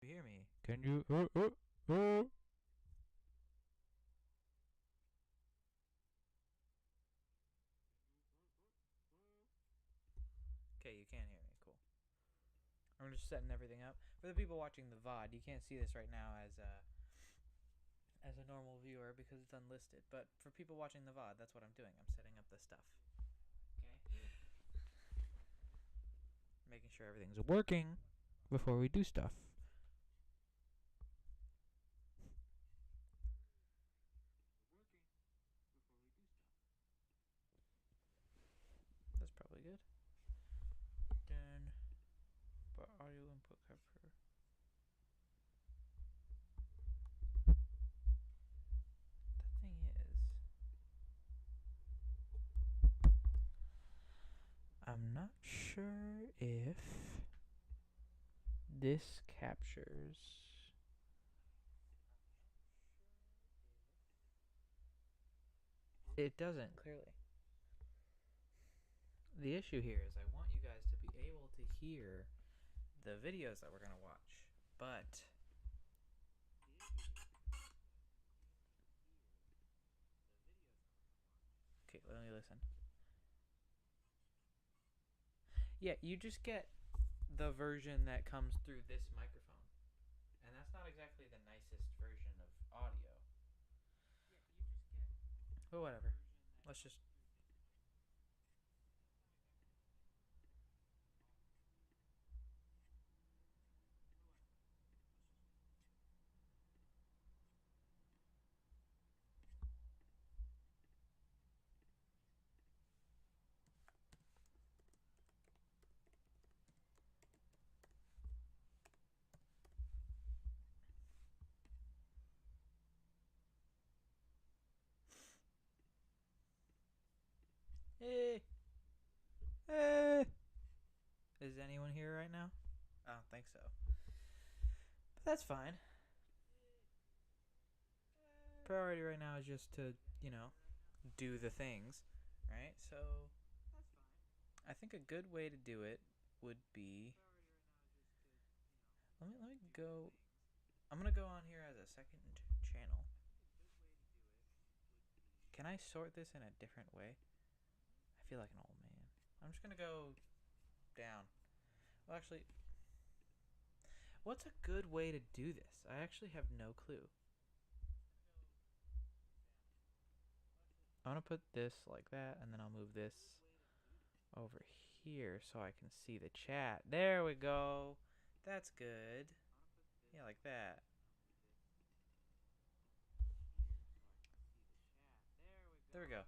hear me? Can you? Oh. Okay, you can hear me. Cool. I'm just setting everything up for the people watching the VOD. You can't see this right now as a normal viewer because it's unlisted. But for people watching the VOD, that's what I'm doing. I'm setting up the stuff. Okay. Making sure everything's working before we do stuff. That's probably good. Then, but audio input cover. The thing is, I'm not sure if this captures. It doesn't, clearly. The issue here is I want you guys to be able to hear the videos that we're going to watch, but okay, let me listen. Yeah, you just get the version that comes through this microphone, and that's not exactly the nicest version of audio. But whatever. Let's just. Hey! Hey! Is anyone here right now? I don't think so. But that's fine. Priority right now is just to, do the things, right? So I think a good way to do it would be. Let me go. I'm gonna go on here as a second channel. Can I sort this in a different way? I feel like an old man. I'm just gonna go down. Well, actually, what's a good way to do this? I actually have no clue. I'm gonna put this like that, and then I'll move this over here so I can see the chat. There we go. That's good. Yeah, like that. There we go.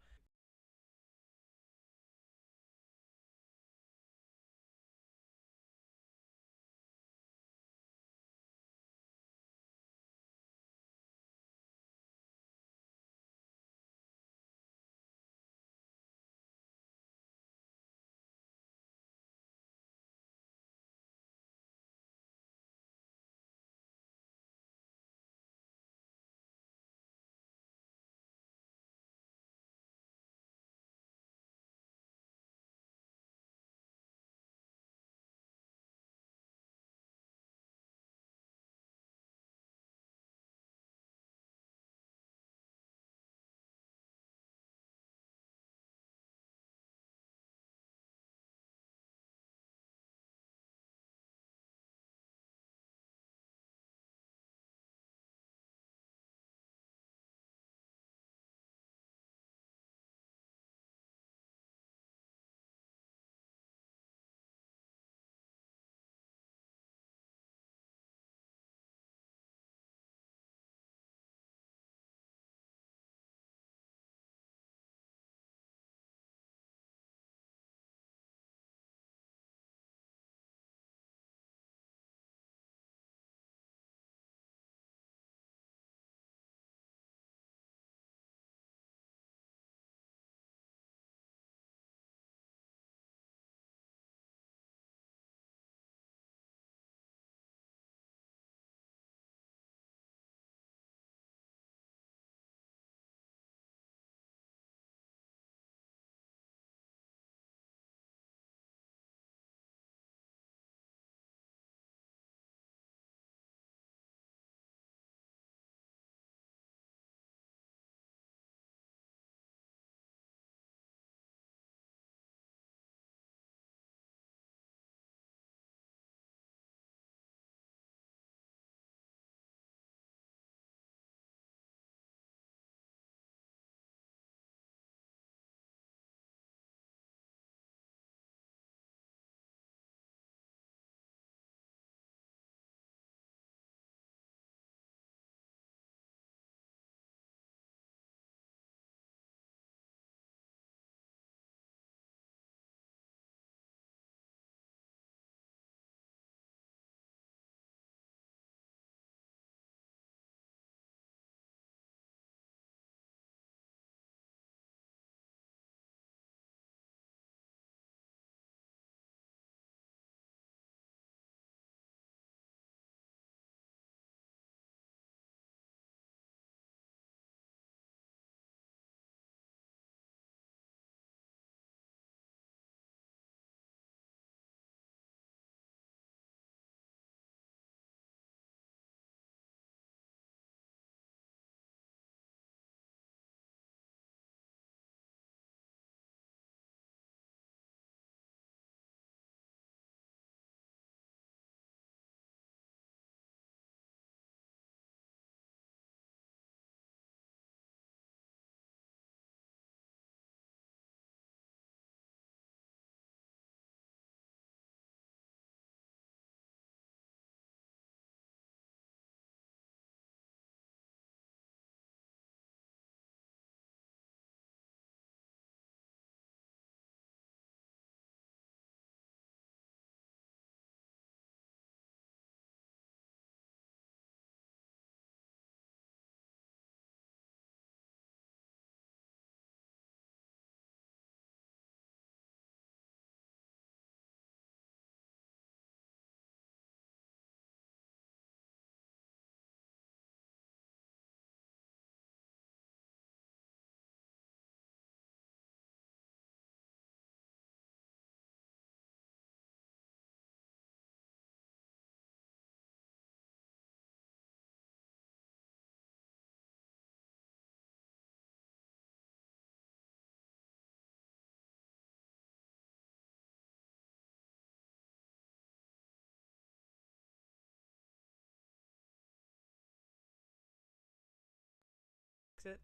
it.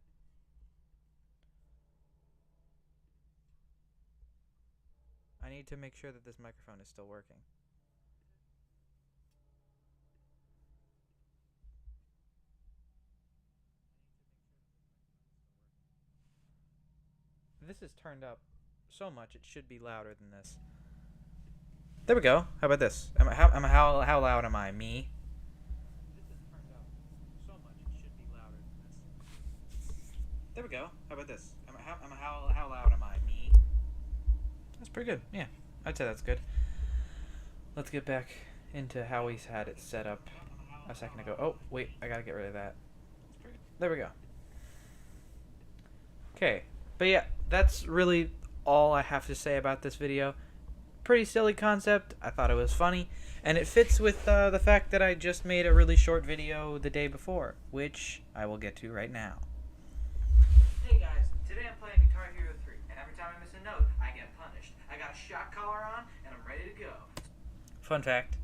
I need to make sure that this microphone is still working. This is turned up so much it should be louder than this. There we go. How about this? How loud am I? Me? This is turned up so much it should be louder than this. There we go. How about this? How loud am I? Me? That's pretty good. Yeah, I'd say that's good. Let's get back into how we had it set up a second ago. Oh, wait, I gotta get rid of that. There we go. Okay, but yeah, that's really all I have to say about this video. Pretty silly concept. I thought it was funny, and it fits with the fact that I just made a really short video the day before, which I will get to right now. Hey guys, today I'm playing Guitar Hero 3, and every time I miss a note, I get punished. I got a shock collar on, and I'm ready to go. Fun fact,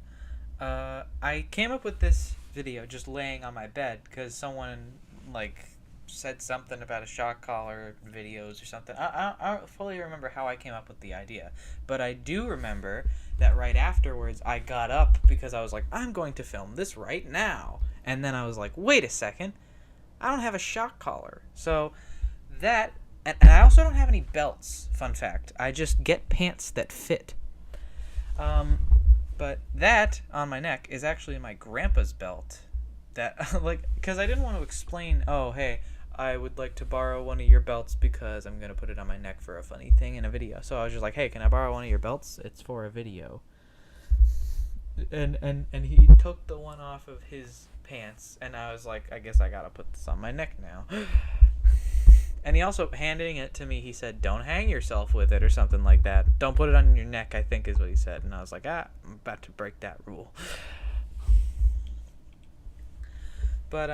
I came up with this video just laying on my bed because someone, like, said something about a shock collar videos or something. I don't fully remember how I came up with the idea, but I do remember that right afterwards I got up because I was like, I'm going to film this right now, and then I was like, wait a second, I don't have a shock collar. So that, and I also don't have any belts, fun fact. I just get pants that fit. But that on my neck is actually my grandpa's belt. That, like, because I didn't want to explain, oh, hey, I would like to borrow one of your belts because I'm going to put it on my neck for a funny thing in a video. So I was just like, hey, can I borrow one of your belts? It's for a video. And he took the one off of his pants, and I was like, I guess I got to put this on my neck now. And he also, handing it to me, he said, don't hang yourself with it or something like that. Don't put it on your neck, I think is what he said. And I was like, I'm about to break that rule. But,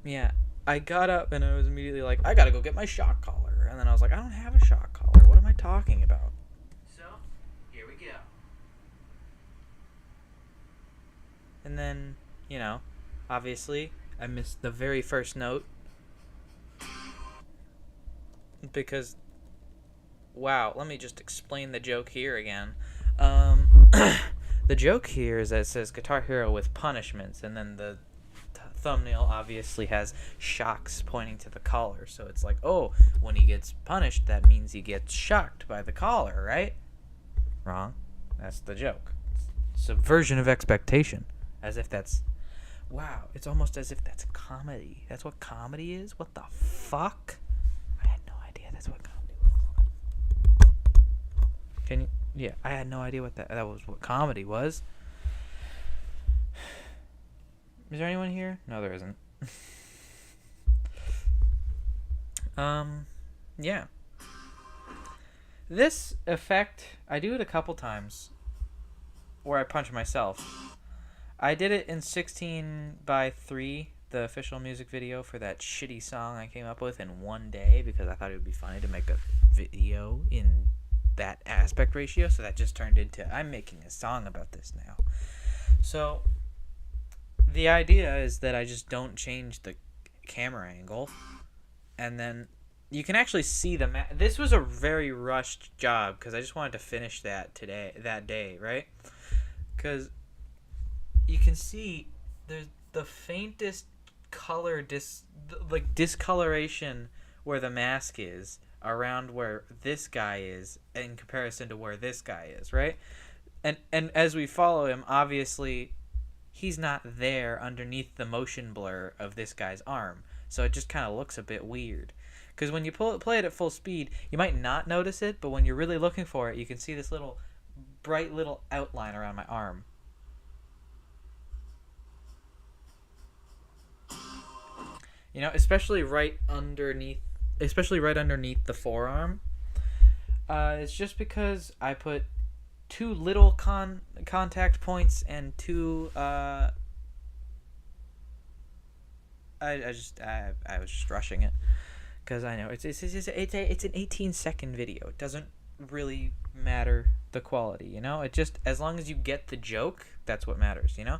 yeah, I got up and I was immediately like, I gotta go get my shock collar. And then I was like, I don't have a shock collar. What am I talking about? So, here we go. And then, you know, obviously, I missed the very first note. Because, wow, let me just explain the joke here again. The joke here is that it says Guitar Hero with punishments, and then the thumbnail obviously has shocks pointing to the collar. So it's like, oh, when he gets punished, that means he gets shocked by the collar, right? Wrong. That's the joke. Subversion of expectation. As if that's... Wow, it's almost as if that's comedy. That's what comedy is? What the fuck? I had no idea that's what comedy was. Can you... Yeah, I had no idea what that was what comedy was. Is there anyone here? No, there isn't. Yeah. This effect, I do it a couple times where I punch myself. I did it in 16:3, the official music video for that shitty song I came up with in one day because I thought it would be funny to make a video in that aspect ratio, so that just turned into, I'm making a song about this now. So the idea is that I just don't change the camera angle, and then you can actually see the this was a very rushed job because I just wanted to finish that day, right? Because you can see there's the faintest color discoloration where the mask is around where this guy is in comparison to where this guy is, right? And as we follow him, obviously he's not there underneath the motion blur of this guy's arm, so it just kind of looks a bit weird. Because when you play it at full speed, you might not notice it, but when you're really looking for it, you can see this little bright little outline around my arm. You know, especially right underneath the forearm. It's just because I put too little contact points and too I was just rushing it because I know it's an 18-second video. It doesn't really matter the quality, you know. It just, as long as you get the joke, that's what matters, you know.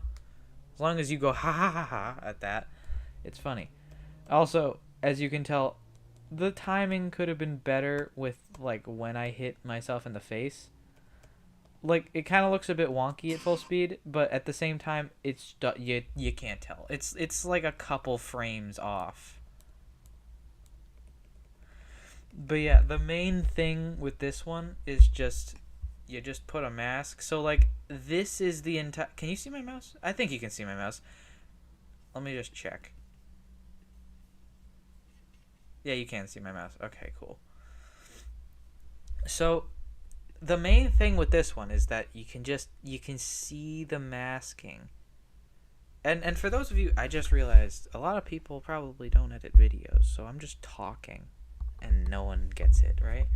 As long as you go ha ha ha ha at that, it's funny. Also, as you can tell, the timing could have been better with like when I hit myself in the face. Like it kind of looks a bit wonky at full speed, but at the same time, you can't tell. It's like a couple frames off. But yeah, the main thing with this one is just you just put a mask. So like this is the entire. Can you see my mouse? I think you can see my mouse. Let me just check. Yeah, you can see my mouse. Okay, cool. So the main thing with this one is that you can see the masking. And for those of you, I just realized a lot of people probably don't edit videos, so I'm just talking and no one gets it, right?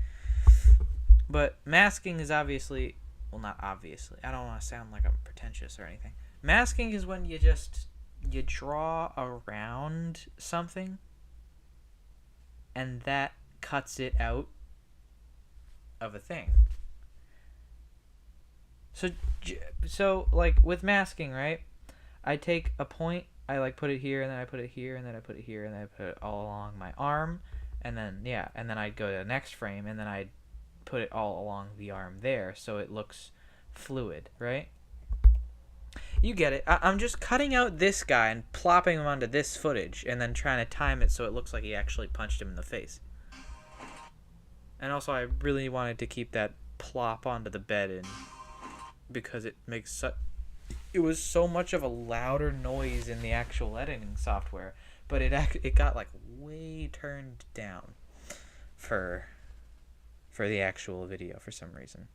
But masking is obviously, well, not obviously. I don't want to sound like I'm pretentious or anything. Masking is when you draw around something and that cuts it out of a thing. So like with masking, right? I take a point, I like put it here, and then I put it here, and then I put it here, and then I put it all along my arm, and then and then I'd go to the next frame, and then I'd put it all along the arm there, so it looks fluid, right? You get it. I'm just cutting out this guy and plopping him onto this footage, and then trying to time it so it looks like he actually punched him in the face. And also, I really wanted to keep that plop onto the bed in, because it makes it was so much of a louder noise in the actual editing software, but it got like way turned down for the actual video for some reason.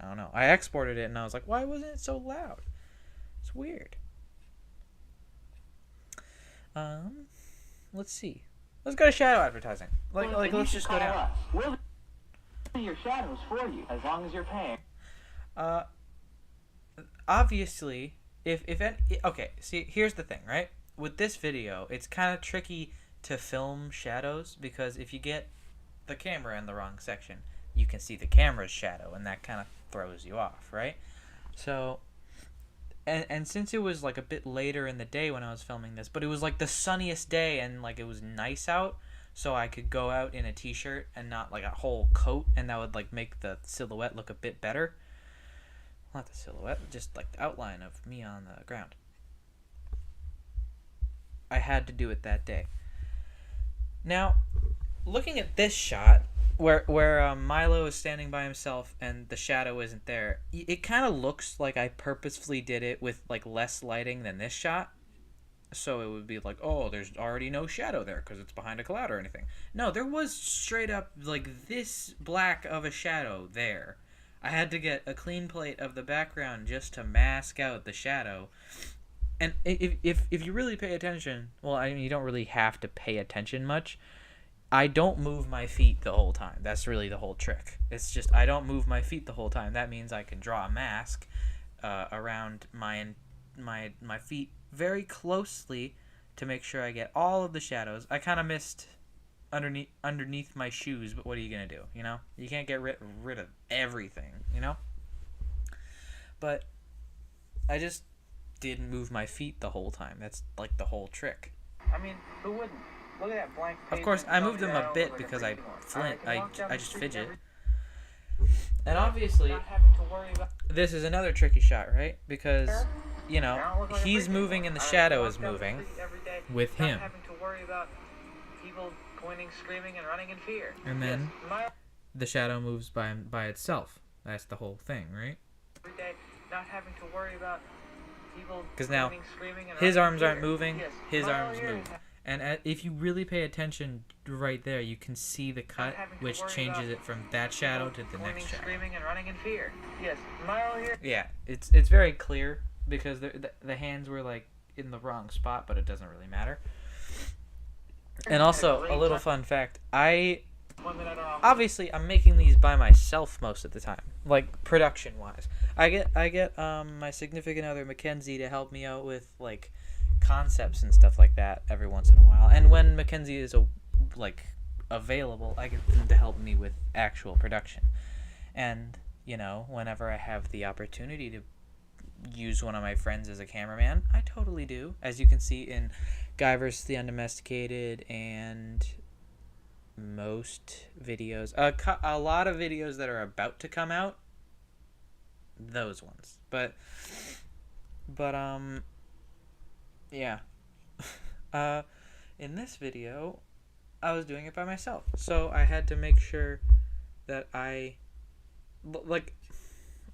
I don't know. I exported it and I was like, why wasn't it so loud? It's weird. Let's see. Let's go to shadow advertising. Like let's just go down. We'll do your shadows for you as long as you're paying. Obviously, okay, see, here's the thing, right? With this video, it's kind of tricky to film shadows because if you get the camera in the wrong section, you can see the camera's shadow, and that kind of throws you off, right? So, and since it was like a bit later in the day when I was filming this, but it was like the sunniest day and like it was nice out, so I could go out in a t-shirt and not like a whole coat, and that would like make the silhouette look a bit better. Not the silhouette, just like the outline of me on the ground. I had to do it that day. Now, looking at this shot, where Milo is standing by himself and the shadow isn't there, it kind of looks like I purposefully did it with like less lighting than this shot. So it would be like, oh, there's already no shadow there because it's behind a cloud or anything. No, there was straight up like this black of a shadow there. I had to get a clean plate of the background just to mask out the shadow. And if you really pay attention, well, I mean, you don't really have to pay attention much. I don't move my feet the whole time. That's really the whole trick. It's just I don't move my feet the whole time. That means I can draw a mask around my feet very closely to make sure I get all of the shadows. I kind of missed underneath my shoes, but what are you gonna do? You know, you can't get rid of everything. You know, but I just didn't move my feet the whole time. That's like the whole trick. I mean, who wouldn't? Look at that blank page. Of course, I moved them a bit because I just fidget. And obviously, this is another tricky shot, right? Because, you know, he's moving and the shadow is moving with him. Pointing, screaming, and running in fear. And then the shadow moves by itself. That's the whole thing, right? Every day, not having to worry about people. Because now his arms aren't moving, his arms move. And if you really pay attention right there, you can see the cut, which changes it from that shadow to the next shadow. Screaming and running in fear. Yes, Milo here. Yeah, it's very clear because the hands were like in the wrong spot, but it doesn't really matter. And also, a little fun fact, obviously I'm making these by myself most of the time, like production wise. I get my significant other Mackenzie to help me out with like concepts and stuff like that every once in a while. And when Mackenzie is available, I get them to help me with actual production. And you know, whenever I have the opportunity to use one of my friends as a cameraman. I totally do, as you can see in Guy vs. the Undomesticated and most videos. A lot of videos that are about to come out. Those ones. But yeah. In this video, I was doing it by myself. So I had to make sure that I, like,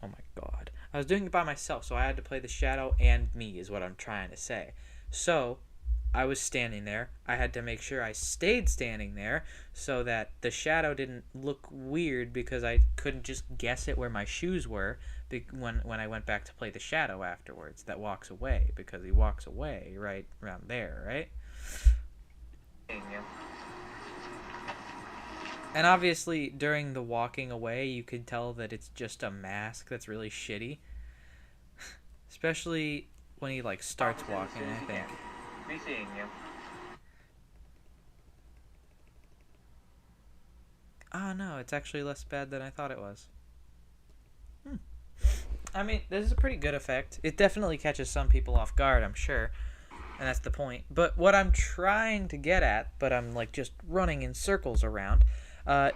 oh my god. I was doing it by myself, so I had to play the shadow and me is what I'm trying to say. So I was standing there. I had to make sure I stayed standing there so that the shadow didn't look weird because I couldn't just guess it where my shoes were when I went back to play the shadow afterwards that walks away, because he walks away right around there, right? And obviously, during the walking away, you can tell that it's just a mask that's really shitty. Especially when he, like, starts walking, I think. Be seeing you. Oh, no, it's actually less bad than I thought it was. I mean, this is a pretty good effect. It definitely catches some people off guard, I'm sure. And that's the point. But what I'm trying to get at, but I'm, like, just running in circles around,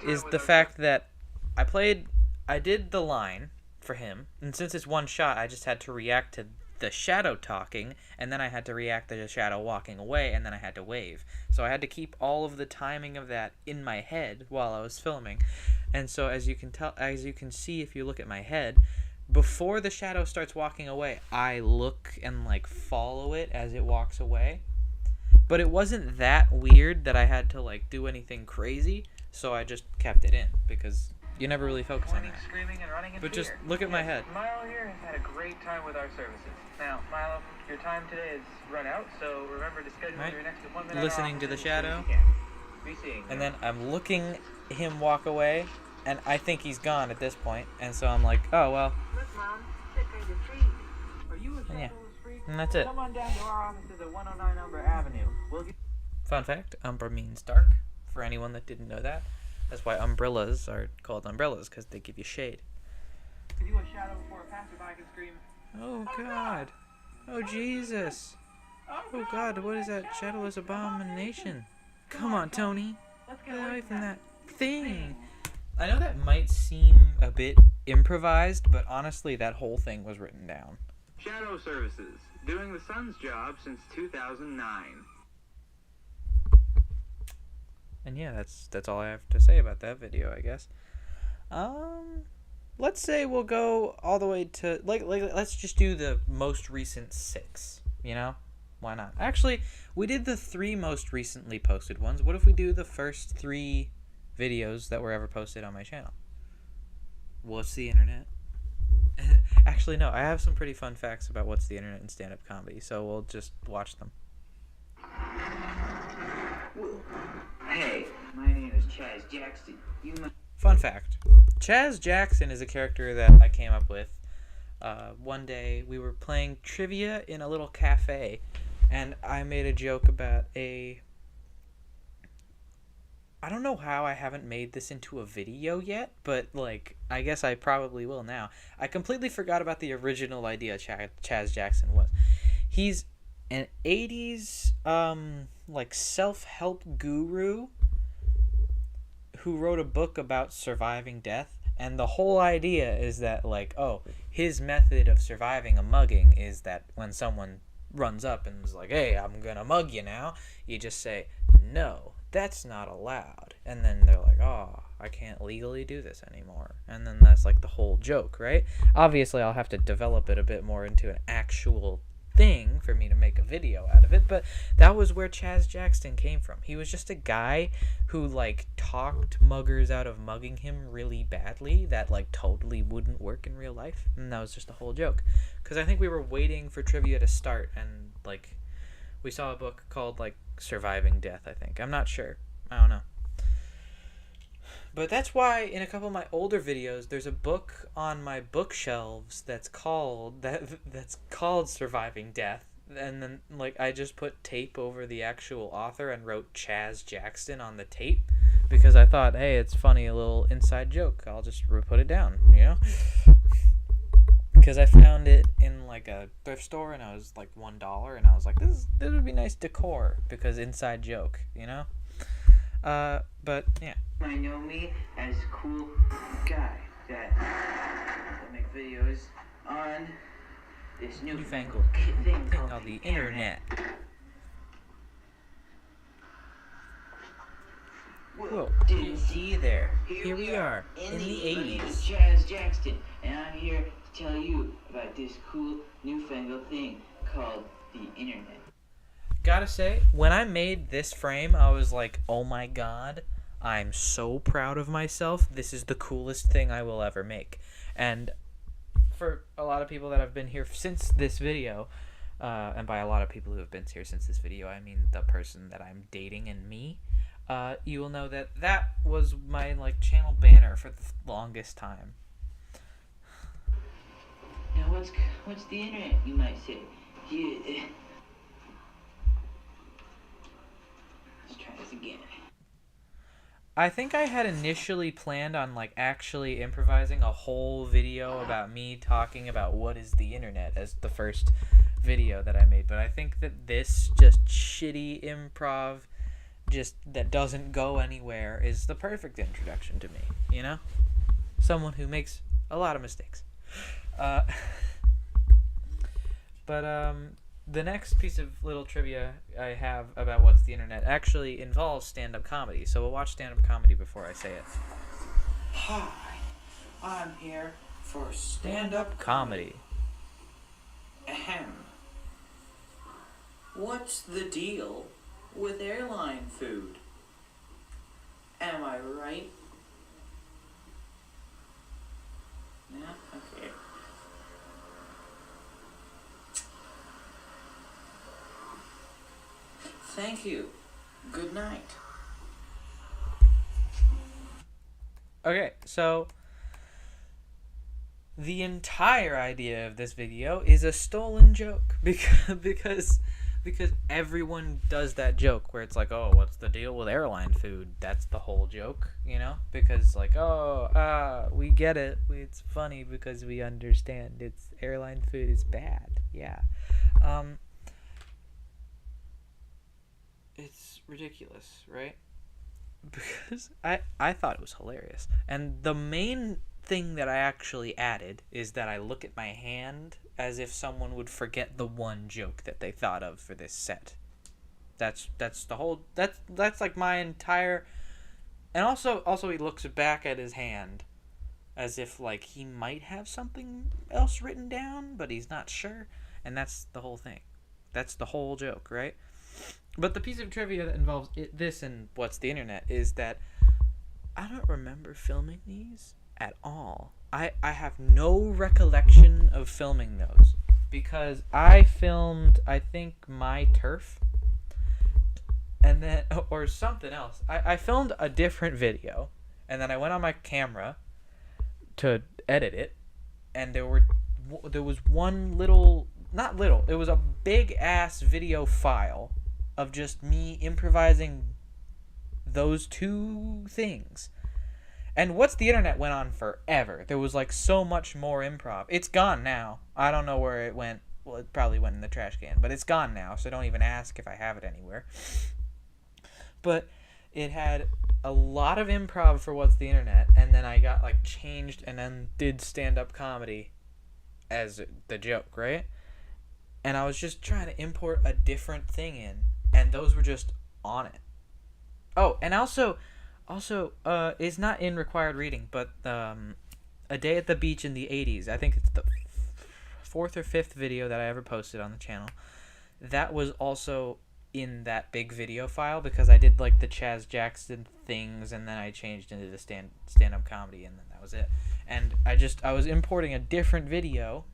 is the fact that I did the line for him, and since it's one shot, I just had to react to the shadow talking, and then I had to react to the shadow walking away, and then I had to wave. So I had to keep all of the timing of that in my head while I was filming. And so as you can see if you look at my head, before the shadow starts walking away, I look and, like, follow it as it walks away. But it wasn't that weird that I had to, like, do anything crazy, so I just kept it in, because you never really focus on that. Screaming and running in But fear. just look at my head. Milo here has had a great time with our services. Now, Milo, your time today is run out, so remember to schedule Right. your next appointment. Listening to the shadow. Be seeing you. And then I'm looking him walk away, and I think he's gone at this point, and so I'm like, oh, well, Look, Mom, check out your feet. Are you a yeah. Shadows freak? And that's it. Come on down to our offices at 109 Umber Avenue. We'll get Fun fact, umbra means dark, for anyone that didn't know that. That's why umbrellas are called umbrellas, because they give you shade. you a shadow before a passerby can scream. Oh, God. Oh, Jesus. Oh, God, what is that shadowless abomination? Come on, Tony. Let's Get away from that thing. I know that might seem a bit improvised, but honestly, that whole thing was written down. Shadow Services, doing the sun's job since 2009. And yeah, that's all I have to say about that video, I guess. Let's say we'll go all the way to like let's just do the most recent 6, you know? Why not? Actually, we did the 3 most recently posted ones. What if we do the first 3 videos that were ever posted on my channel? What's the internet? Actually, no, I have some pretty fun facts about what's the internet and stand-up comedy, so we'll just watch them. Hey, my name is Chaz Jackson. Fun fact. Chaz Jackson is a character that I came up with. One day we were playing trivia in a little cafe, and I made a joke about I don't know how I haven't made this into a video yet, but, like, I guess I probably will now. I completely forgot about the original idea Chaz Jackson was. He's an 80s, like, self-help guru who wrote a book about surviving death, and the whole idea is that, like, oh, his method of surviving a mugging is that when someone runs up and is like, hey, I'm gonna mug you now, you just say, no, that's not allowed. And then they're like, oh, I can't legally do this anymore. And then that's, like, the whole joke, right? Obviously, I'll have to develop it a bit more into an actual thing for me to make a video out of it, but that was where Chaz Jackson came from. He was just a guy who, like, talked muggers out of mugging him really badly that, like, totally wouldn't work in real life, and that was just a whole joke. Because I think we were waiting for trivia to start, and, like, we saw a book called, like, Surviving Death, I think. I'm not sure. I don't know. But that's why in a couple of my older videos, there's a book on my bookshelves that's called Surviving Death. And then, like, I just put tape over the actual author and wrote Chaz Jackson on the tape because I thought, hey, it's funny, a little inside joke. I'll just put it down, you know? because I found it in like a thrift store and it was like $1, and I was like, this would be nice decor because inside joke, you know. But yeah. I know me as a cool guy that make videos on this newfangled thing called the internet. Whoa, did you see there? Here we are in the 80s. My name is Chaz Jackson, and I'm here to tell you about this cool newfangled thing called the internet. Gotta say, when I made this frame, I was like, oh my god, I'm so proud of myself. This is the coolest thing I will ever make. And for a lot of people that have been here since this video, and by a lot of people who have been here since this video, I mean the person that I'm dating and me, you will know that that was my like channel banner for the longest time. Now what's the internet, you might say? Let's try this again. I think I had initially planned on like actually improvising a whole video about me talking about what is the internet as the first video that I made, but I think that this just shitty improv just that doesn't go anywhere is the perfect introduction to me, you know? Someone who makes a lot of mistakes. The next piece of little trivia I have about what's the internet actually involves stand-up comedy, so we'll watch stand-up comedy before I say it. Hi, I'm here for Stand-up comedy. Ahem. What's the deal with airline food? Am I right? Yeah, okay. Thank you. Good night. Okay, so the entire idea of this video is a stolen joke because everyone does that joke where it's like, oh, what's the deal with airline food? That's the whole joke, you know? Because like, we get it. It's funny because we understand it's airline food is bad. Yeah. It's ridiculous, right? Because I thought it was hilarious. And the main thing that I actually added is that I look at my hand as if someone would forget the one joke that they thought of for this set. That's the whole that's like my entire. And also he looks back at his hand as if like he might have something else written down, but he's not sure, and that's the whole thing. That's the whole joke, right? But the piece of trivia that involves this and what's the internet is that I don't remember filming these at all. I have no recollection of filming those because I filmed, I think, My Turf and then, or something else. I filmed a different video and then I went on my camera to edit it, and there was one little, not little, it was a big ass video file of just me improvising those two things. And what's the internet went on forever. There was like so much more improv. It's gone now. I don't know where it went. Well, it probably went in the trash can, but it's gone now, so don't even ask if I have it anywhere. But it had a lot of improv for what's the internet, and then I got like changed and then did stand-up comedy as the joke, right? And I was just trying to import a different thing in, and those were just on it. Oh, and also, it's not in required reading, but A Day at the Beach in the 80s, I think it's the fourth or fifth video that I ever posted on the channel. That was also in that big video file because I did like the Chaz Jackson things, and then I changed into the stand-up comedy, and then that was it. And I was importing a different video,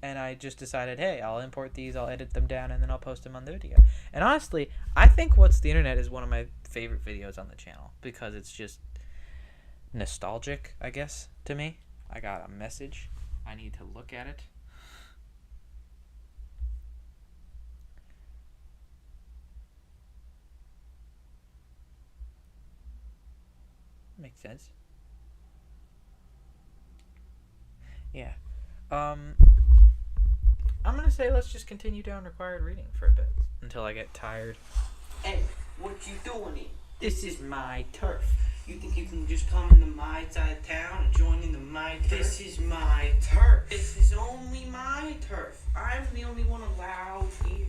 and I just decided, hey, I'll import these, I'll edit them down, and then I'll post them on the video. And honestly, I think What's the Internet is one of my favorite videos on the channel because it's just nostalgic, I guess, to me. I got a message. I need to look at it. Makes sense. Yeah. I'm gonna say let's just continue down required reading for a bit until I get tired. Hey, what you doing here? This is my turf. You think you can just come into my side of town and join into my turf? This is my turf. This is only my turf. I'm the only one allowed here.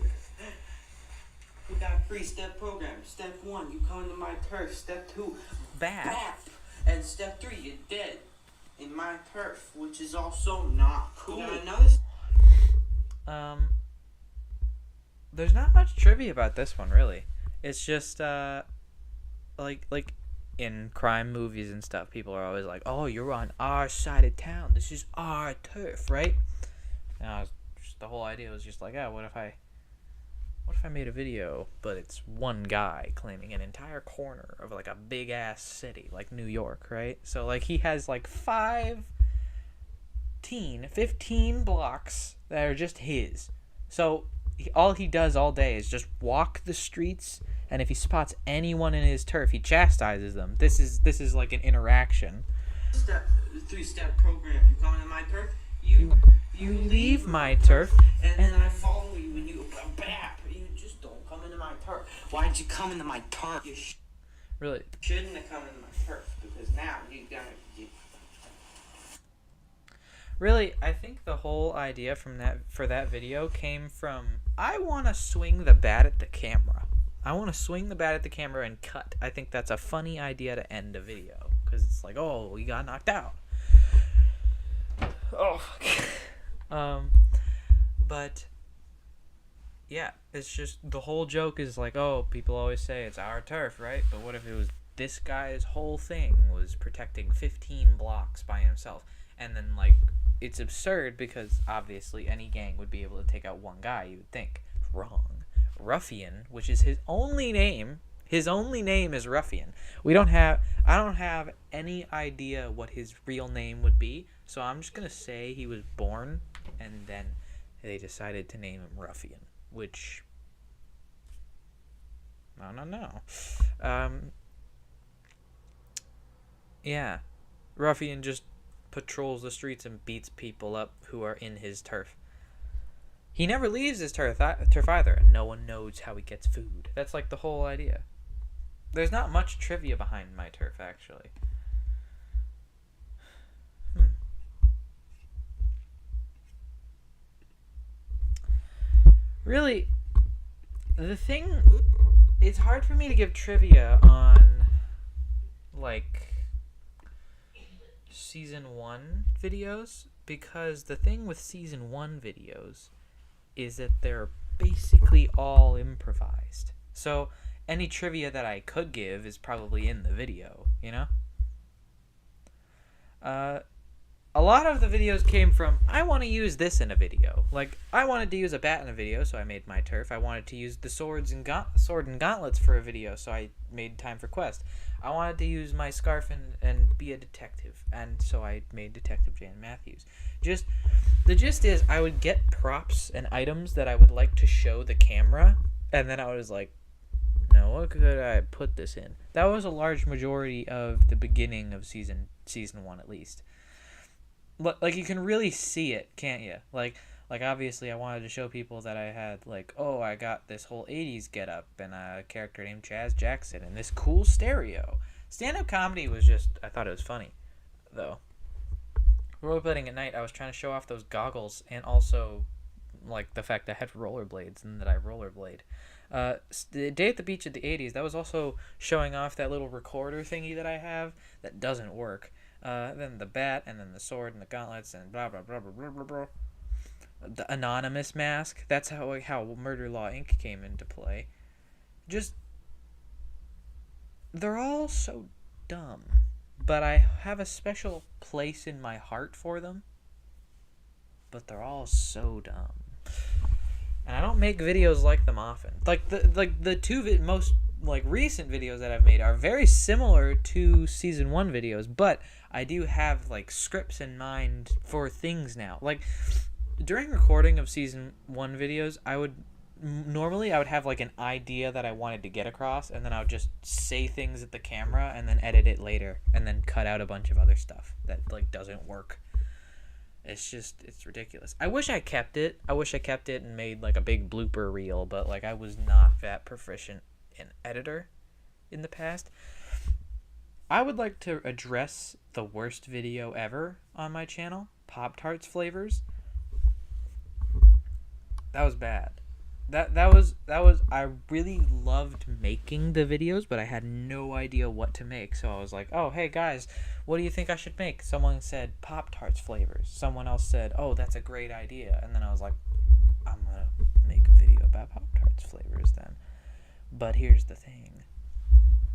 We got a 3-step program. Step 1, you come into my turf. Step 2, Bat. And step 3, you're dead in my turf, which is also not cool. You gotta notice. There's not much trivia about this one, really. It's just like in crime movies and stuff, people are always like, "Oh, you're on our side of town. This is our turf, right?" Now, the whole idea was just like, "Oh, what if I made a video, but it's one guy claiming an entire corner of like a big ass city like New York, right? So like he has like 15 blocks that are just his. So all he does all day is just walk the streets, and if he spots anyone in his turf, he chastises them. This is like an interaction. 3-step program. You come into my turf. You leave my turf, and then I follow you, and you bap. You just don't come into my turf. Why'd you come into my turf? You really shouldn't have come into my turf, because now you gotta. Really, I think the whole idea for that video came from, I want to swing the bat at the camera. I want to swing the bat at the camera and cut. I think that's a funny idea to end a video, because it's like, oh, we got knocked out. Oh, but yeah, it's just the whole joke is like, oh, people always say it's our turf, right? But what if it was this guy's whole thing was protecting 15 blocks by himself, and then like. It's absurd because obviously any gang would be able to take out one guy, you would think. Wrong. Ruffian, which is his only name is Ruffian. I don't have any idea what his real name would be, so I'm just going to say he was born and then they decided to name him Ruffian, which I don't know. Yeah. Ruffian just patrols the streets and beats people up who are in his turf. He never leaves his turf either, and no one knows how he gets food. That's like the whole idea. There's not much trivia behind my turf, actually. Really, the thing, it's hard for me to give trivia on, like, season 1 videos, because the thing with season 1 videos is that they're basically all improvised. So any trivia that I could give is probably in the video, you know? A lot of the videos came from, I want to use this in a video. Like, I wanted to use a bat in a video, so I made my turf. I wanted to use the sword and gauntlets for a video, so I made Time for Quest. I wanted to use my scarf and be a detective, and so I made Detective Jan Matthews. The gist is, I would get props and items that I would like to show the camera, and then I was like, no, what could I put this in? That was a large majority of the beginning of season 1, at least. Like, you can really see it, can't you? Like obviously I wanted to show people that I had, like, oh, I got this whole 80s getup and a character named Chaz Jackson and this cool stereo. Stand-up comedy was just, I thought it was funny, though. Rollerblading at night, I was trying to show off those goggles and also, like, the fact that I had rollerblades and that I rollerblade. The Day at the Beach at the 80s, that was also showing off that little recorder thingy that I have that doesn't work. Then the bat, and then the sword, and the gauntlets, and blah, blah, blah, blah, blah, blah, blah. The anonymous mask, that's how Murder Law Inc. came into play. They're all so dumb, but I have a special place in my heart for them. But they're all so dumb. And I don't make videos like them often. Like the two most recent videos that I've made are very similar to season 1 videos, but I do have like scripts in mind for things now. Like during recording of season 1 videos, I would have like an idea that I wanted to get across, and then I would just say things at the camera and then edit it later and then cut out a bunch of other stuff that like doesn't work. It's ridiculous. I wish I kept it. I wish I kept it and made like a big blooper reel, but like I was not that proficient in editor in the past. I would like to address the worst video ever on my channel, Pop-Tarts flavors. That was bad. That was I really loved making the videos, but I had no idea what to make. So I was like, "Oh, hey guys, what do you think I should make?" Someone said Pop-Tarts flavors. Someone else said, "Oh, that's a great idea." And then I was like, "I'm going to make a video about Pop-Tarts flavors then." But here's the thing.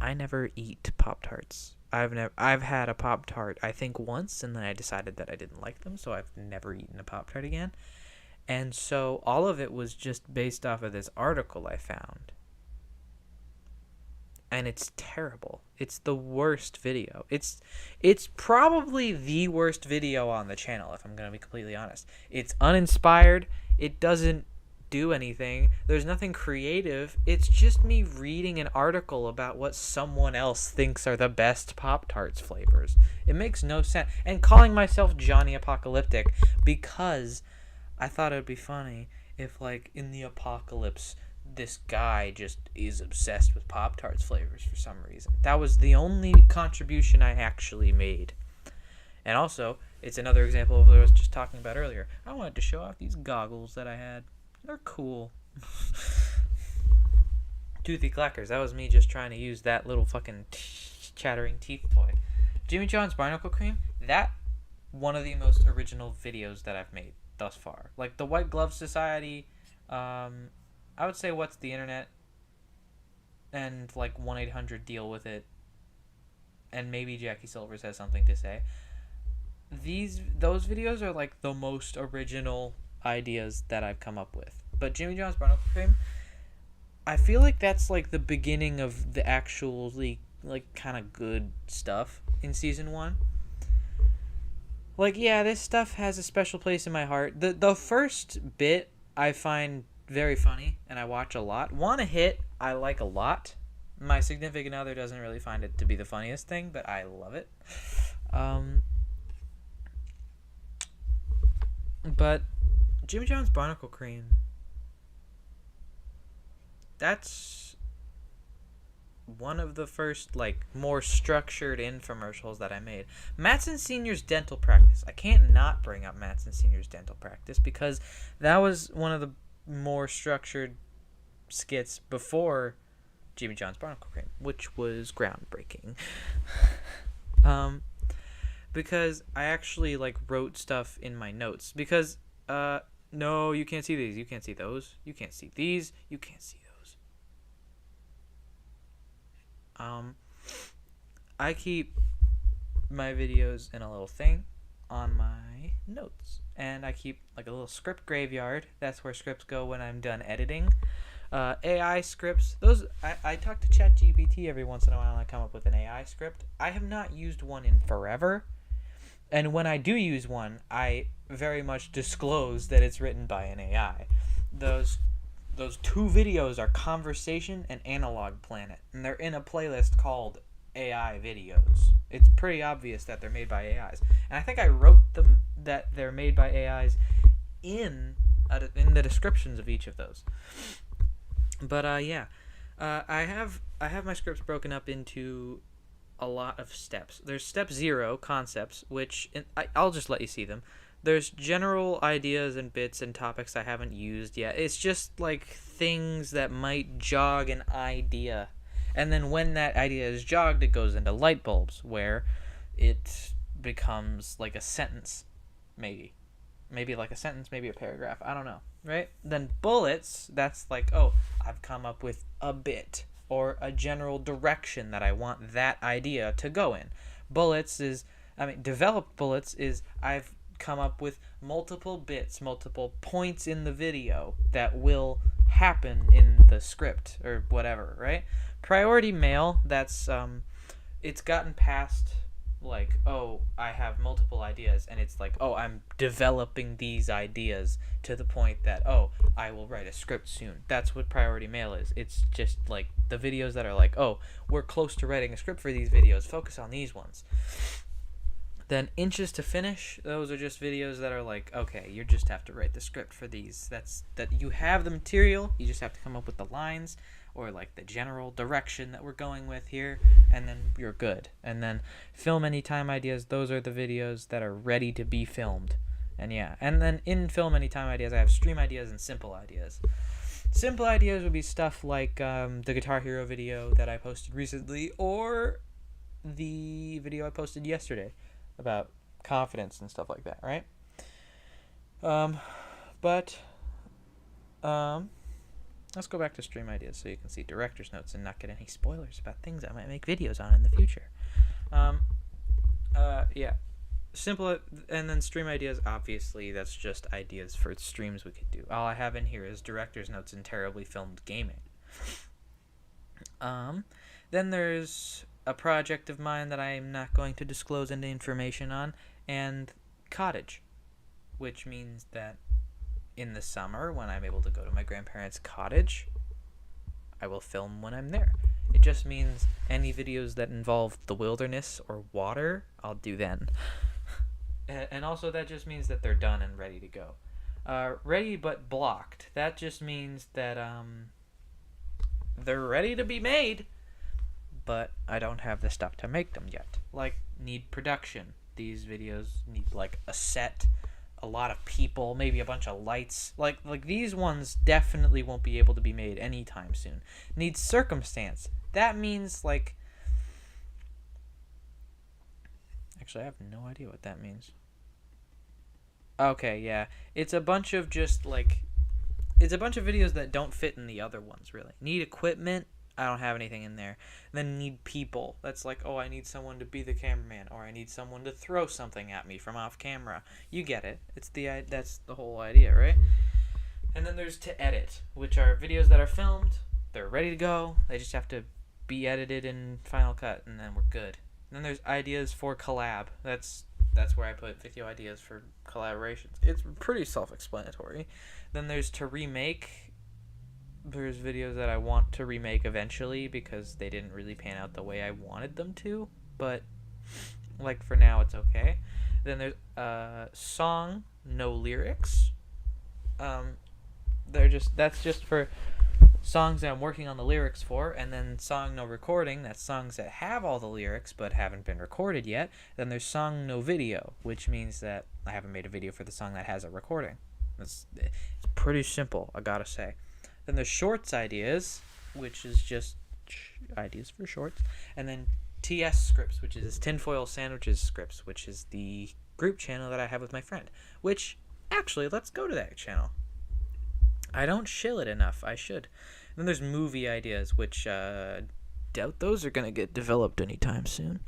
I never eat Pop-Tarts. I've had a Pop-Tart I think once, and then I decided that I didn't like them, so I've never eaten a Pop-Tart again. And so all of it was just based off of this article I found. And it's terrible. It's the worst video. It's probably the worst video on the channel, if I'm going to be completely honest. It's uninspired. It doesn't do anything. There's nothing creative. It's just me reading an article about what someone else thinks are the best Pop-Tarts flavors. It makes no sense. And calling myself Johnny Apocalyptic because I thought it would be funny if, like, in the apocalypse, this guy just is obsessed with Pop-Tarts flavors for some reason. That was the only contribution I actually made. And also, it's another example of what I was just talking about earlier. I wanted to show off these goggles that I had. They're cool. Toothy Clackers. That was me just trying to use that little fucking chattering teeth toy. Jimmy John's Barnacle Cream. That, one of the most original videos that I've made thus far. Like the White Glove Society, I would say What's the Internet, and like 1-800 Deal With It, and maybe Jackie Silvers has something to say. Those videos are like the most original ideas that I've come up with. But Jimmy John's Barnacle Cream, I feel like that's like the beginning of the actually like kind of good stuff in season 1. Like, yeah, this stuff has a special place in my heart. The first bit I find very funny, and I watch a lot. Wanna Hit, I like a lot. My significant other doesn't really find it to be the funniest thing, but I love it. But Jimmy John's Barnacle Cream, that's one of the first, like, more structured infomercials that I made. Matson Sr.'s Dental Practice. I can't not bring up Matson Sr.'s Dental Practice because that was one of the more structured skits before Jimmy John's Barnacle Cream, which was groundbreaking. Because I actually, like, wrote stuff in my notes. Because, no, you can't see these. You can't see those. You can't see these. You can't see those. I keep my videos in a little thing on my notes, and I keep like a little script graveyard. That's where scripts go when I'm done editing. AI scripts, those I talk to ChatGPT every once in a while and I come up with an AI script. I have not used one in forever, and when I do use one, I very much disclose that it's written by an AI. Those 2 videos are Conversation and Analog Planet, and they're in a playlist called AI videos. It's pretty obvious that they're made by AIs, and I think I wrote them that they're made by AIs in the descriptions of each of those. But yeah, I have my scripts broken up into a lot of steps. There's step 0, concepts, which I'll just let you see them. There's general ideas and bits and topics I haven't used yet. It's just like things that might jog an idea. And then when that idea is jogged, it goes into light bulbs, where it becomes like a sentence, maybe. Maybe like a sentence, maybe a paragraph. I don't know, right? Then bullets, that's like, oh, I've come up with a bit or a general direction that I want that idea to go in. Developed bullets is I've come up with multiple bits, multiple points in the video that will happen in the script or whatever, right? Priority mail, that's it's gotten past like, oh, I have multiple ideas, and it's like, oh, I'm developing these ideas to the point that, oh, I will write a script soon. That's what priority mail is. It's just like the videos that are like, oh, we're close to writing a script for these videos, focus on these ones. Then Inches to Finish, those are just videos that are like, okay, you just have to write the script for these. That you have the material, you just have to come up with the lines or like the general direction that we're going with here, and then you're good. And then Film Anytime Ideas, those are the videos that are ready to be filmed. And yeah, and then in Film Anytime Ideas, I have Stream Ideas and Simple Ideas. Simple Ideas would be stuff like the Guitar Hero video that I posted recently, or the video I posted yesterday about confidence and stuff like that, right? Let's go back to Stream Ideas so you can see director's notes and not get any spoilers about things I might make videos on in the future. Yeah. Simple, and then Stream Ideas, obviously, that's just ideas for streams we could do. All I have in here is director's notes and terribly filmed gaming. Then there's a project of mine that I am not going to disclose any information on, and Cottage, which means that in the summer, when I'm able to go to my grandparents' cottage, I will film when I'm there. It just means any videos that involve the wilderness or water, I'll do then. And also that just means that they're done and ready to go. Ready but blocked. That just means that they're ready to be made, but I don't have the stuff to make them yet. Like, need production. These videos need like a set, a lot of people, maybe a bunch of lights. Like these ones definitely won't be able to be made anytime soon. Need circumstance. That means like, actually I have no idea what that means. Okay, yeah. It's a bunch of just like, it's a bunch of videos that don't fit in the other ones, really. Need equipment. I don't have anything in there. Then need people. That's like, oh, I need someone to be the cameraman, or I need someone to throw something at me from off camera. You get it. That's the whole idea, right? And then there's to edit, which are videos that are filmed. They're ready to go. They just have to be edited in Final Cut, and then we're good. And then there's ideas for collab. That's where I put video ideas for collaborations. It's pretty self-explanatory. Then there's to remake. There's videos that I want to remake eventually because they didn't really pan out the way I wanted them to, but like for now it's okay. Then there's song, no lyrics. That's just for songs that I'm working on the lyrics for, and then song no recording, that's songs that have all the lyrics but haven't been recorded yet. Then there's song no video, which means that I haven't made a video for the song that has a recording. It's pretty simple, I gotta say. Then there's shorts ideas, which is just ideas for shorts. And then TS scripts, which is Tinfoil Sandwiches scripts, which is the group channel that I have with my friend. Which, actually, let's go to that channel. I don't shill it enough. I should. And then there's movie ideas, which doubt those are going to get developed anytime soon.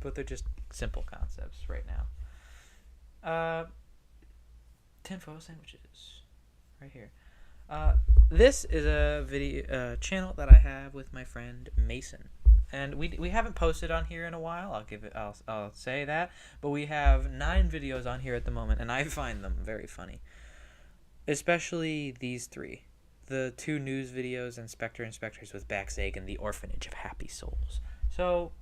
But they're just simple concepts right now. Tinfoil Sandwiches. Right here. This is a video channel that I have with my friend Mason, and we haven't posted on here in a while. I'll say that, but we have 9 videos on here at the moment, and I find them very funny, especially these 3, the 2 news videos, Inspector Inspectors with Baxeg and the Orphanage of Happy Souls. So,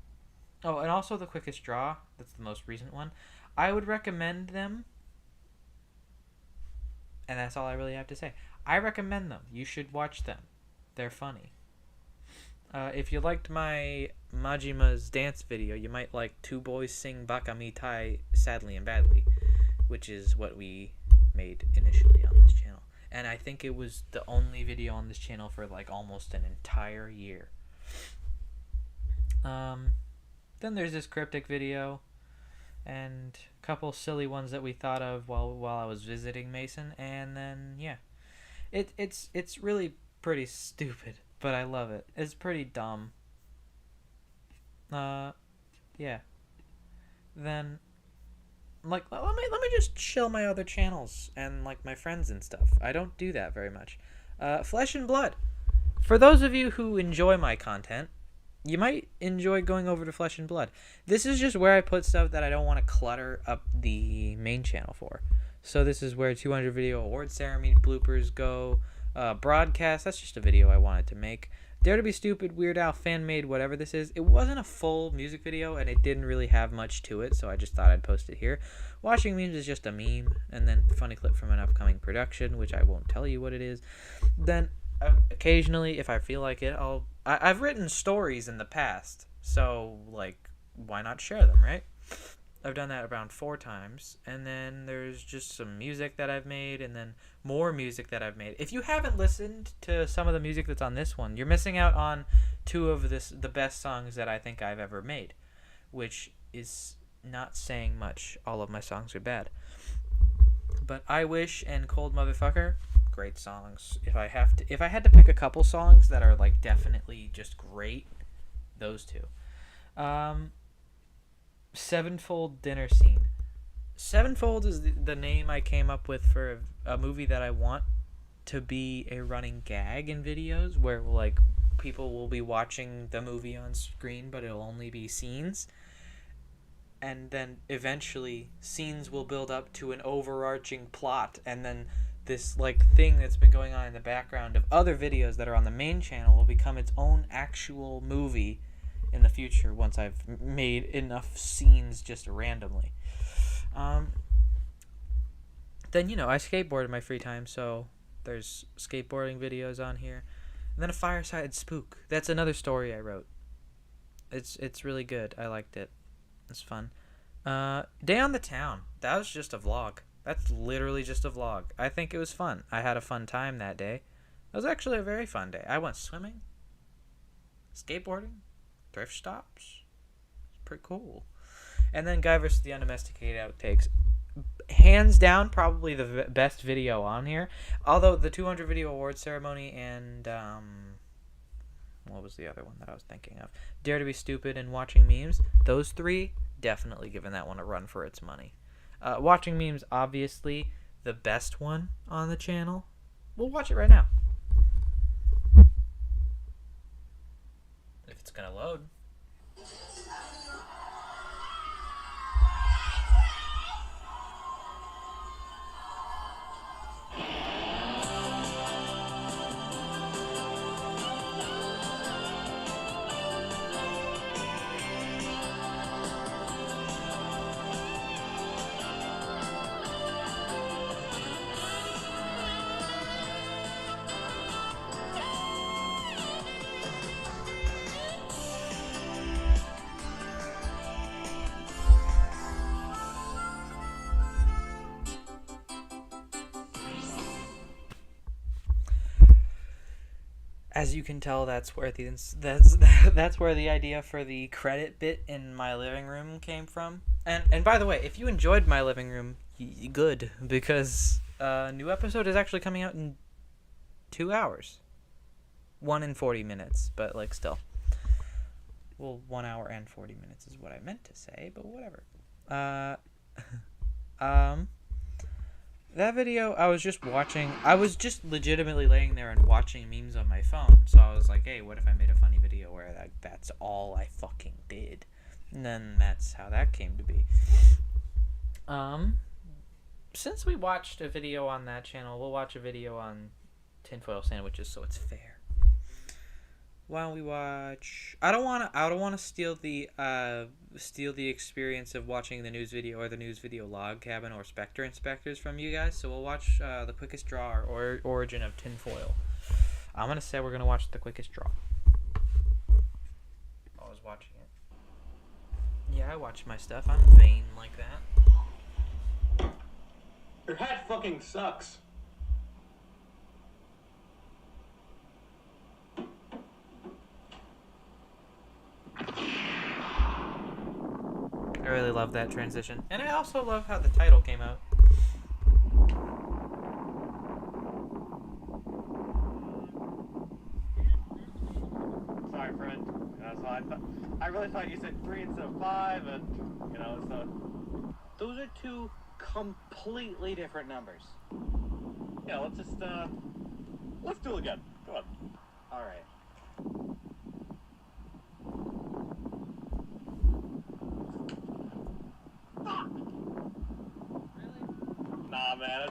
oh, and also the Quickest Draw. That's the most recent one. I would recommend them. And that's all I really have to say. I recommend them. You should watch them. They're funny. If you liked my Majima's dance video, you might like Two Boys Sing Baka Mitai Sadly and Badly, which is what we made initially on this channel. And I think it was the only video on this channel for like almost an entire year. Then there's this cryptic video. And a couple silly ones that we thought of while I was visiting Mason, and then yeah, it's really pretty stupid, but I love it. It's pretty dumb. Yeah. Then, like, let me just chill my other channels and like my friends and stuff. I don't do that very much. Flesh and Blood. For those of you who enjoy my content, you might enjoy going over to Flesh and Blood. This is just where I put stuff that I don't want to clutter up the main channel for. So this is where 200 video award ceremony bloopers go. Broadcast, that's just a video I wanted to make. Dare to Be Stupid, Weird Al fan-made, whatever this is. It wasn't a full music video, and it didn't really have much to it, so I just thought I'd post it here. Watching Memes is just a meme, and then funny clip from an upcoming production, which I won't tell you what it is. Then, occasionally, if I feel like it, I've written stories in the past, so, like, why not share them, right? I've done that around 4 times, and then there's just some music that I've made, and then more music that I've made. If you haven't listened to some of the music that's on this one, you're missing out on 2 of the best songs that I think I've ever made, which is not saying much. All of my songs are bad. But I Wish and Cold Motherfucker, great songs. If I had to pick a couple songs that are like definitely just great, those 2. Sevenfold Dinner Scene. Sevenfold is the name I came up with for a movie that I want to be a running gag in videos, where like people will be watching the movie on screen, but it'll only be scenes, and then eventually scenes will build up to an overarching plot, and then this like thing that's been going on in the background of other videos that are on the main channel will become its own actual movie in the future, once I've made enough scenes just randomly. Then, you know, I skateboard in my free time, so there's skateboarding videos on here. And then a Fireside Spook. That's another story I wrote. It's really good. I liked it. It's fun. Day on the Town. That was just a vlog. That's literally just a vlog. I think it was fun. I had a fun time that day. It was actually a very fun day. I went swimming, skateboarding, thrift stops. It's pretty cool. And then Guy vs. the Undomesticated Outtakes. Hands down, probably the best video on here. Although the 200 Video Awards ceremony and what was the other one that I was thinking of? Dare to Be Stupid and Watching Memes. Those 3 definitely giving that one a run for its money. Watching Memes, obviously the best one on the channel. We'll watch it right now. If it's gonna load. As you can tell, that's where the idea for the credit bit in my living room came from. And by the way, if you enjoyed my living room, good, because a new episode is actually coming out in 2 hours. 1 and 40 minutes, but like still. Well, 1 hour and 40 minutes is what I meant to say, but whatever. That video, I was just legitimately laying there and watching memes on my phone. So I was like, hey, what if I made a funny video where that's all I fucking did? And then that's how that came to be. Since we watched a video on that channel, we'll watch a video on tinfoil sandwiches, so it's fair. Why don't we watch? I don't want to steal the experience of watching the news video or the news video log cabin or Spectre Inspectors from you guys. So we'll watch The Quickest Draw or Origin of Tinfoil. I'm gonna say we're gonna watch The Quickest Draw. I was watching it. Yeah, I watch my stuff. I'm vain like that. Your hat fucking sucks. I really love that transition. And I also love how the title came out. Sorry, friend. So I really thought you said 3 instead of 5, and, so... Those are 2 completely different numbers. Yeah, let's just, let's do it again. Come on. Alright. Nah, man,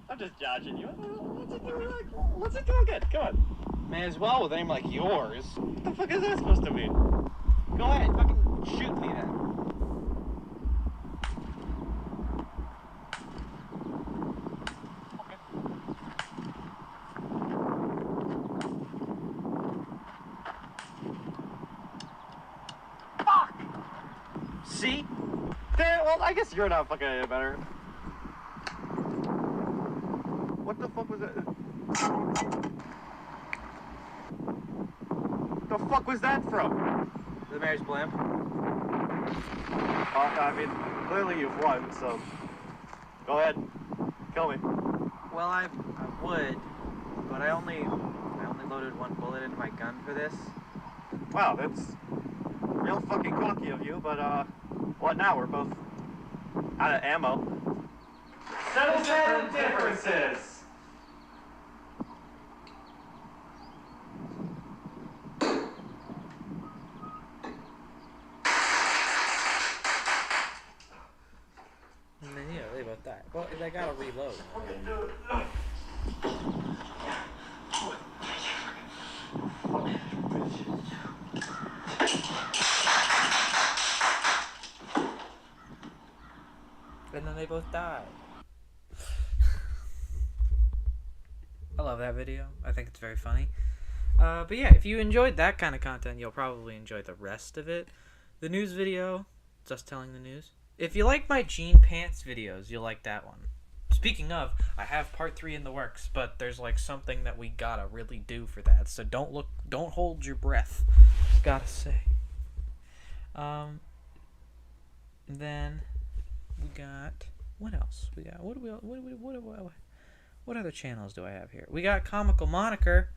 I'm just judging you. Let's just do it again. Come on. May as well with a name like yours. What the fuck is that supposed to mean? Go ahead, fucking shoot me then. Fuck! See? There, well, I guess you're not fucking any better. What the fuck was that? The fuck was that from? The mayor's blimp. I mean, clearly you've won, so go ahead, kill me. Well, I would, but I only loaded one bullet into my gun for this. Wow, that's real fucking cocky of you, but what now? We're both out of ammo. Settle down differences! And then, they both die. Well, they gotta reload. And then they both die. I love that video. I think it's very funny. But yeah, if you enjoyed that kind of content, you'll probably enjoy the rest of it. The news video, just telling the news. If you like my jean pants videos, you'll like that one. Speaking of, I have part 3 in the works, but there's like something that we gotta really do for that. So don't hold your breath. Gotta say. Then we got, what else? We got, what other channels do I have here? We got Comical Moniker.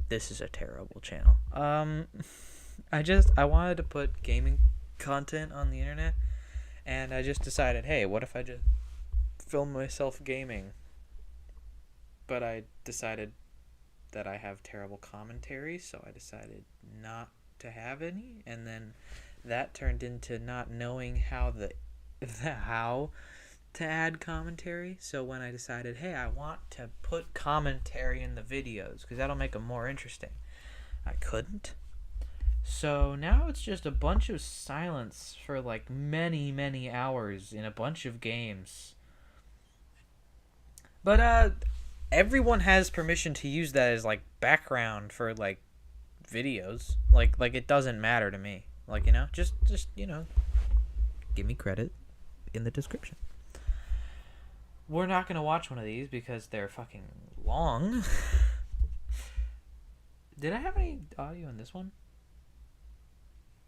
This is a terrible channel. I wanted to put gaming content on the internet, and I just decided, hey, what if I just film myself gaming? But I decided that I have terrible commentary, so I decided not to have any, and then that turned into not knowing how to add commentary. So when I decided, hey, I want to put commentary in the videos because that'll make them more interesting, I couldn't. So now it's just a bunch of silence for like many hours in a bunch of games. But everyone has permission to use that as like background for like videos. Like it doesn't matter to me. Like, just give me credit in the description. We're not going to watch one of these because they're fucking long. Did I have any audio in this one?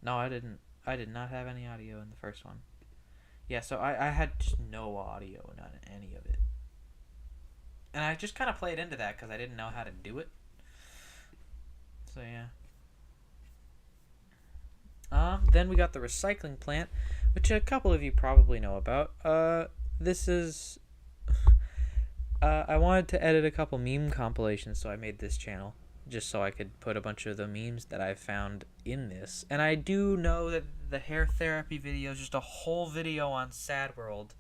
No, I didn't. I did not have any audio in the first one. Yeah, so I had just no audio in any of it. And I just kind of played into that because I didn't know how to do it. So, yeah. Then we got the recycling plant, which a couple of you probably know about. This is... I wanted to edit a couple meme compilations, so I made this channel. Just so I could put a bunch of the memes that I found in this. And I do know that the hair therapy video is just a whole video on Sad World,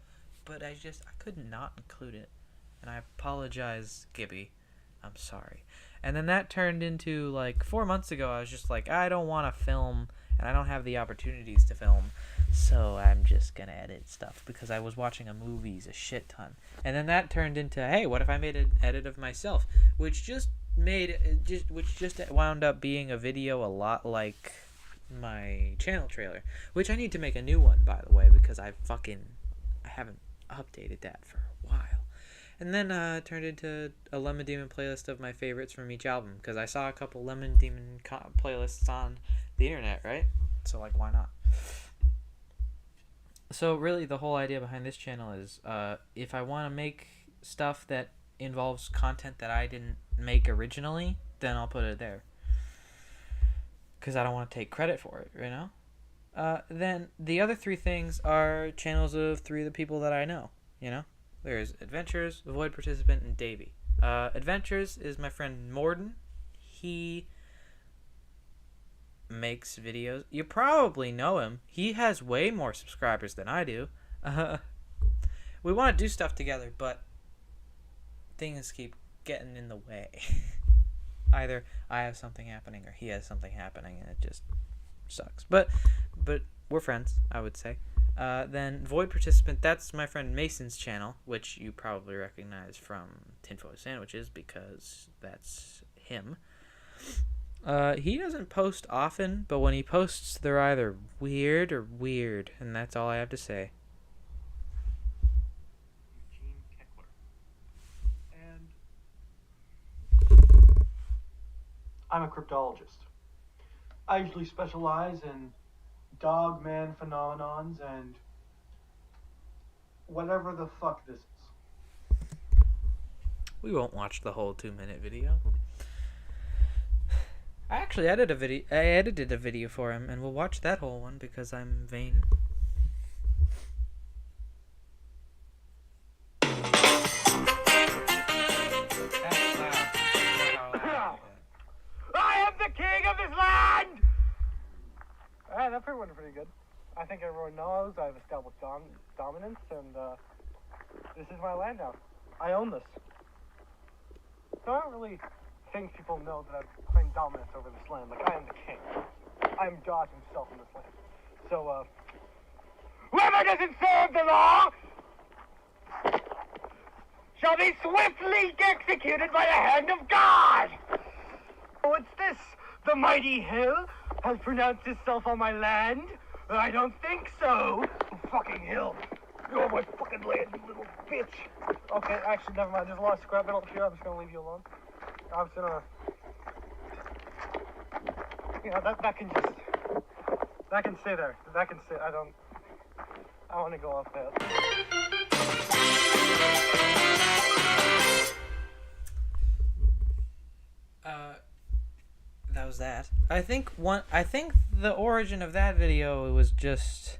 but I could not include it. And I apologize, Gibby. I'm sorry. And then that turned into, like, 4 months ago, I was just like, I don't want to film, and I don't have the opportunities to film, so I'm just gonna edit stuff, because I was watching movies a shit ton. And then that turned into, hey, what if I made an edit of myself? Which just wound up being a video a lot like my channel trailer, which I need to make a new one, by the way, because I haven't updated that for a while. And then turned into a Lemon Demon playlist of my favorites from each album, because I saw a couple Lemon Demon playlists on the internet, right? So, like, why not? So really the whole idea behind this channel is if I want to make stuff that involves content that I didn't make originally, then I'll put it there, because I don't want to take credit for it, you know? Then the other 3 things are channels of 3 of the people that I know, you know? There's Adventures, Void Participant, and Davey. Adventures is my friend Morden. He makes videos. You probably know him. He has way more subscribers than I do. We want to do stuff together, but things keep getting in the way. either I have something happening or he has something happening, and it just sucks. But we're friends, I would say. Then Void Participant, that's my friend Mason's channel, which you probably recognize from Tinfoil Sandwiches because that's him. He doesn't post often, but when he posts, they're either weird or weird, and that's all I have to say. Eugene Keckler. And I'm a cryptologist. I usually specialize in dog-man phenomenons and whatever the fuck this is. We won't watch the whole 2-minute video. I actually edited a video for him, and we'll watch that whole one because I'm vain. I am the king of this land! Alright, that went pretty good. I think everyone knows I've established dominance, and this is my land now. I own this. So I don't really think people know that I've claimed dominance over this land. Like, I am the king. I am God himself in this land. So, whoever doesn't serve the law shall be swiftly executed by the hand of God! What's this? The mighty hill has pronounced itself on my land? I don't think so. Fucking hill. You're on my fucking land, you little bitch. Okay, actually, never mind. There's a lot of scrap metal here. I'm just gonna leave you alone. I was gonna... You know, that can just... That can stay there. That can stay... I want to go off that. That was that. I think the origin of that video was just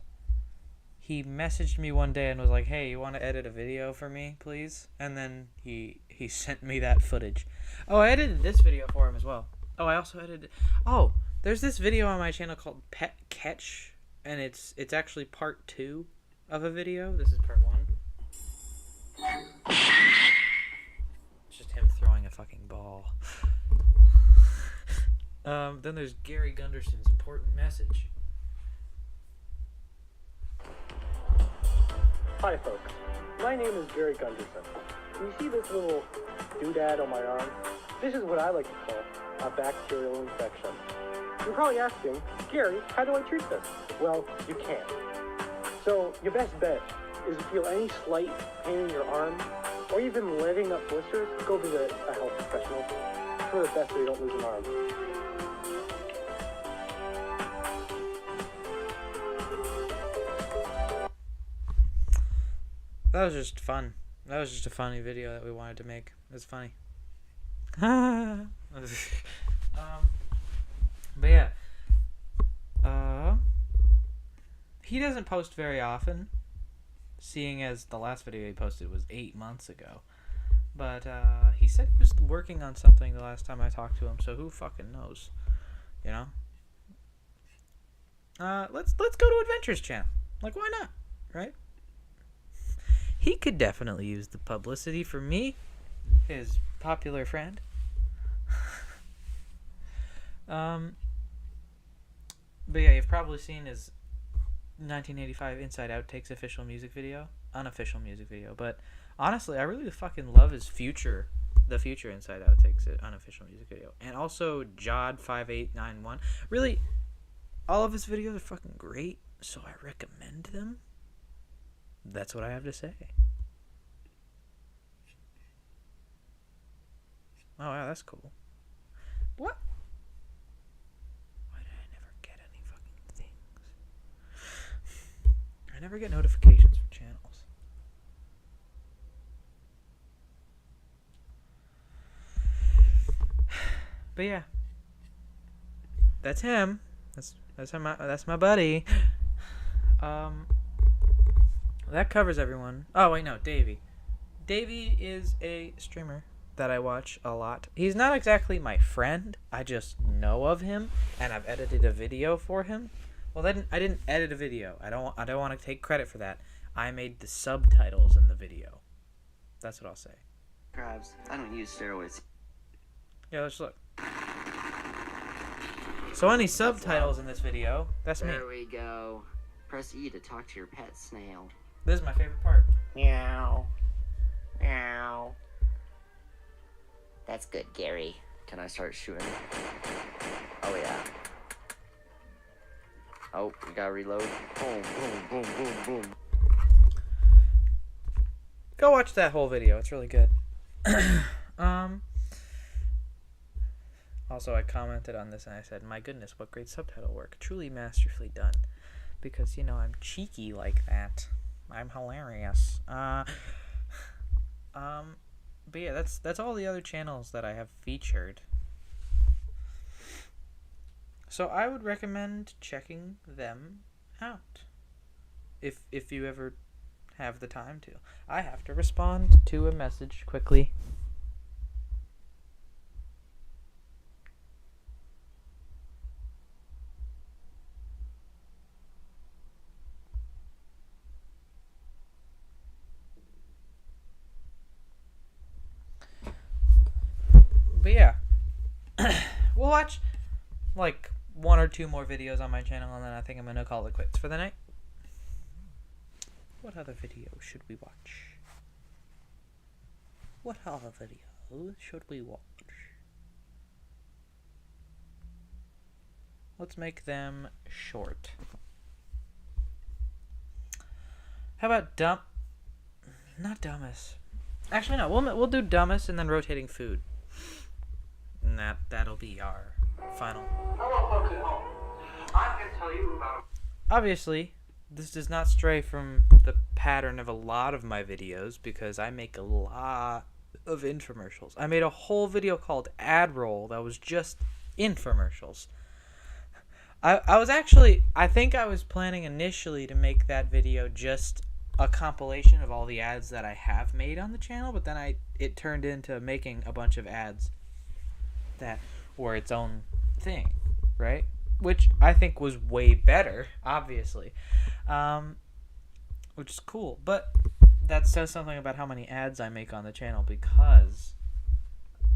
he messaged me one day and was like, "Hey, you want to edit a video for me, please?" And then he sent me that footage. Oh, I edited this video for him as well. Oh, I also edited. Oh, there's this video on my channel called Pet Catch, and it's actually part 2 of a video. This is part 1. It's just him throwing a fucking ball. Then there's Gary Gunderson's important message. Hi folks, my name is Gary Gunderson. You see this little doodad on my arm? This is what I like to call a bacterial infection. You're probably asking, Gary, how do I treat this? Well, you can't. So your best bet is to feel any slight pain in your arm, or even letting up blisters, go visit a health professional. It's for the best so you don't lose an arm. That was just fun. That was just a funny video that we wanted to make. It was funny. But yeah. He doesn't post very often, seeing as the last video he posted was 8 months ago. But he said he was working on something the last time I talked to him, so who fucking knows? You know? Let's go to Adventures Channel. Like, why not? Right? He could definitely use the publicity for me, his popular friend. But yeah, you've probably seen his 1985 Inside Outtakes official music video, unofficial music video. But honestly, I really fucking love his the future Inside Outtakes unofficial music video, and also Jod5891. Really, all of his videos are fucking great, so I recommend them. That's what I have to say. Oh, wow, that's cool. What? Why did I never get any fucking things? I never get notifications for channels. But yeah. That's him. That's my buddy. That covers everyone. Oh, wait, no, Davey. Davey is a streamer that I watch a lot. He's not exactly my friend. I just know of him, and I've edited a video for him. Well, I didn't edit a video. I don't want to take credit for that. I made the subtitles in the video. That's what I'll say. Crabs. I don't use steroids. Yeah, let's look. So any subtitles in this video, that's me. There we go. Press E to talk to your pet snail. This is my favorite part. Meow. Meow. That's good, Gary. Can I start shooting? Oh, yeah. Oh, we gotta reload. Boom, boom, boom, boom, boom. Go watch that whole video. It's really good. Also, I commented on this and I said, my goodness, what great subtitle work. Truly masterfully done. Because, you know, I'm cheeky like that. I'm hilarious. But yeah, that's all the other channels that I have featured. So I would recommend checking them out. If you ever have the time to. I have to respond to a message quickly. But yeah, we'll watch like 1 or 2 more videos on my channel, and then I think I'm gonna call it quits for the night. What other video should we watch? What other video should we watch? Let's make them short. How about not dumbest. Actually, no. We'll do dumbest and then rotating food. And that'll be our final. Hello, folks at home. I'm going to tell you about... Obviously, this does not stray from the pattern of a lot of my videos because I make a lot of infomercials. I made a whole video called Ad Roll that was just infomercials. I think I was planning initially to make that video just a compilation of all the ads that I have made on the channel, but then it turned into making a bunch of ads that were its own thing, right? Which I think was way better, obviously, which is cool. But that says something about how many ads I make on the channel, because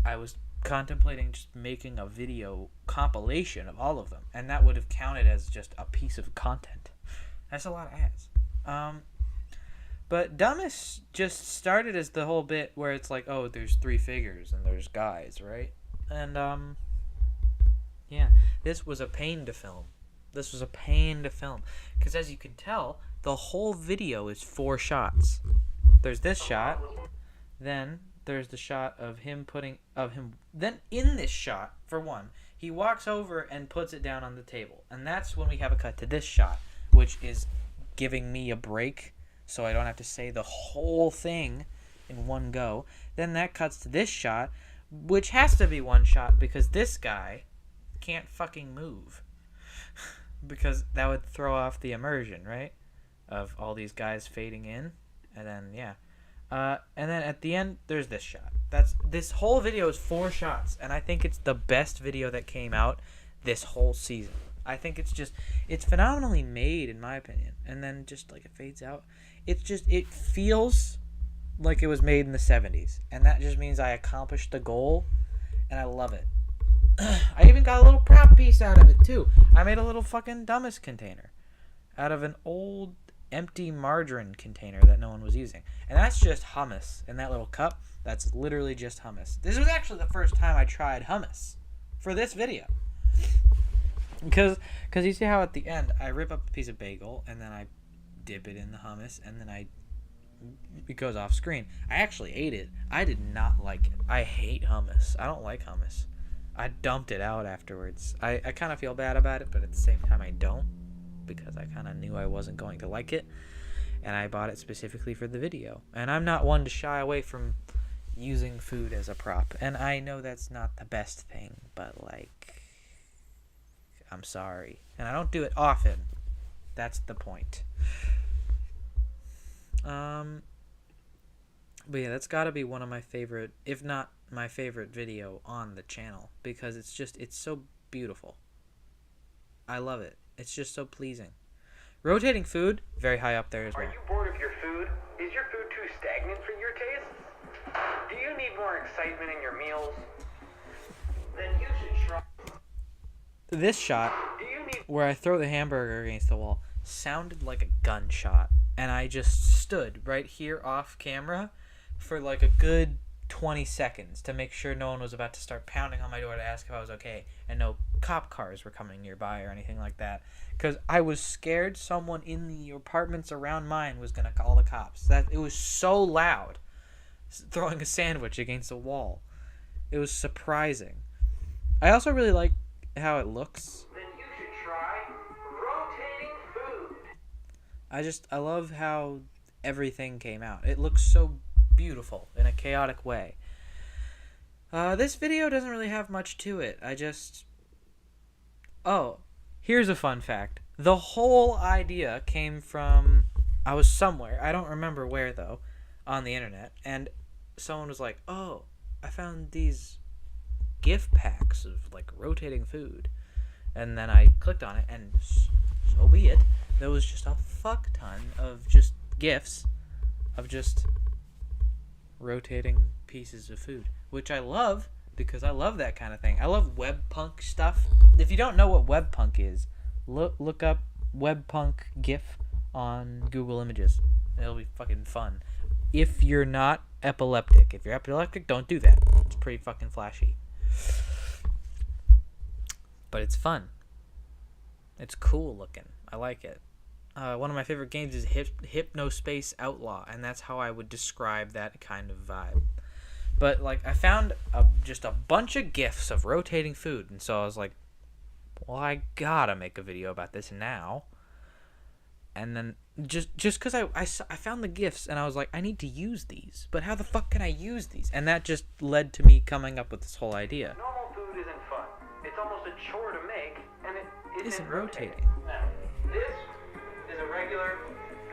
I was contemplating just making a video compilation of all of them, and that would have counted as just a piece of content. That's a lot of ads. But Dumbest just started as the whole bit where it's like, oh, there's 3 figures and there's guys, right? And yeah, this was a pain to film. Because as you can tell, the whole video is 4 shots. There's this shot, then there's the shot of him then in this shot, for one, he walks over and puts it down on the table. And that's when we have a cut to this shot, which is giving me a break so I don't have to say the whole thing in one go. Then that cuts to this shot, which has to be one shot because this guy can't fucking move. Because that would throw off the immersion, right? Of all these guys fading in. And then, yeah. And then at the end, there's this shot. This whole video is 4 shots. And I think it's the best video that came out this whole season. I think it's phenomenally made, in my opinion. And then just like it fades out. It feels like it was made in the 70s. And that just means I accomplished the goal. And I love it. I even got a little prop piece out of it, too. I made a little fucking Dumbest container out of an old empty margarine container that no one was using. And that's just hummus. In that little cup, that's literally just hummus. This was actually the first time I tried hummus for this video. Because you see how at the end, I rip up a piece of bagel, and then I dip it in the hummus, and then it goes off screen. I actually ate it. I did not like it. I hate hummus. I don't like hummus. I dumped it out afterwards. I kind of feel bad about it, but at the same time I don't, because I kind of knew I wasn't going to like it, and I bought it specifically for the video. And I'm not one to shy away from using food as a prop, and I know that's not the best thing, but like, I'm sorry. And I don't do it often. That's the point. But yeah, that's got to be one of my favorite, if not my favorite video on the channel, because it's so beautiful. I love it. It's just so pleasing. Rotating food, very high up there as well. Are you bored of your food? Is your food too stagnant for your taste? Do you need more excitement in your meals? Then you this shot where I throw the hamburger against the wall sounded like a gunshot, and I just stood right here off camera for like a good 20 seconds to make sure no one was about to start pounding on my door to ask if I was okay, and no cop cars were coming nearby or anything like that, because I was scared someone in the apartments around mine was going to call the cops. That it was so loud, throwing a sandwich against a wall. It was surprising. I also really like how it looks. Then you should try rotating food. I love how everything came out. It looks so beautiful in a chaotic way. This video doesn't really have much to it. Oh, here's a fun fact. The whole idea came from, I was somewhere, I don't remember where though, on the internet, and someone was like, oh, I found these gift packs of like rotating food. And then I clicked on it, and so be it. There was just a fuck ton of just gifts of just rotating pieces of food, which I love because I love that kind of thing. I love webpunk stuff. If you don't know what webpunk is, look up webpunk GIF on Google Images. It'll be fucking fun. If you're not epileptic. If you're epileptic, don't do that. It's pretty fucking flashy. But it's fun. It's cool looking. I like it. One of my favorite games is Hypnospace Outlaw, and that's how I would describe that kind of vibe. But like, I found just a bunch of GIFs of rotating food, and so I was like, well, I gotta make a video about this now. And then just because I found the GIFs, and I was like, I need to use these, but how the fuck can I use these? And that just led to me coming up with this whole idea. Normal food isn't fun. It's almost a chore to make, and it Isn't rotating. Now, this is a regular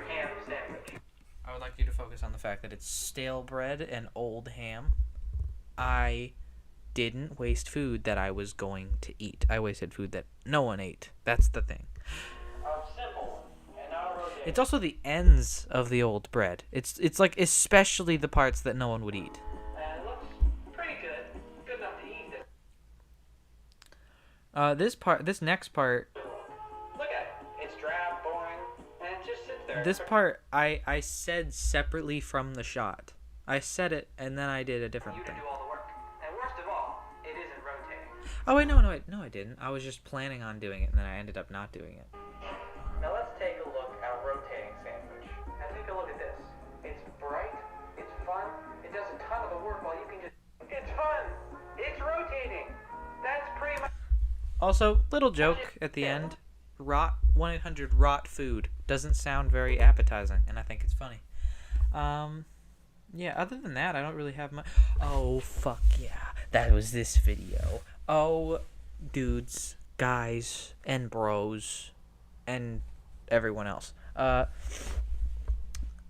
ham sandwich. I would like you to focus on the fact that it's stale bread and old ham. I didn't waste food that I was going to eat. I wasted food that no one ate. That's the thing. Simple, and now rotate. It's also the ends of the old bread. It's like especially the parts that no one would eat. And it looks pretty good. Good enough to eat it. This next part, Look at it. It's drab, boring, and it just sits there. this part I said separately from the shot. I said it and then I did a You different to thing. do all the work. And worst of all, it isn't rotating. Oh wait, no, I didn't. I was just planning on doing it and then I ended up not doing it. Now let's take a look at a rotating sandwich. Now take a look at this. It's bright, it's fun, it does a ton of the work while you can just... It's fun! It's rotating! That's pretty much... Also, little joke at the end. 1-800 rot food doesn't sound very appetizing, and I think it's funny. Yeah, other than that, I don't really have much. Oh, fuck yeah. That was this video. Oh, dudes, guys, and bros, and everyone else.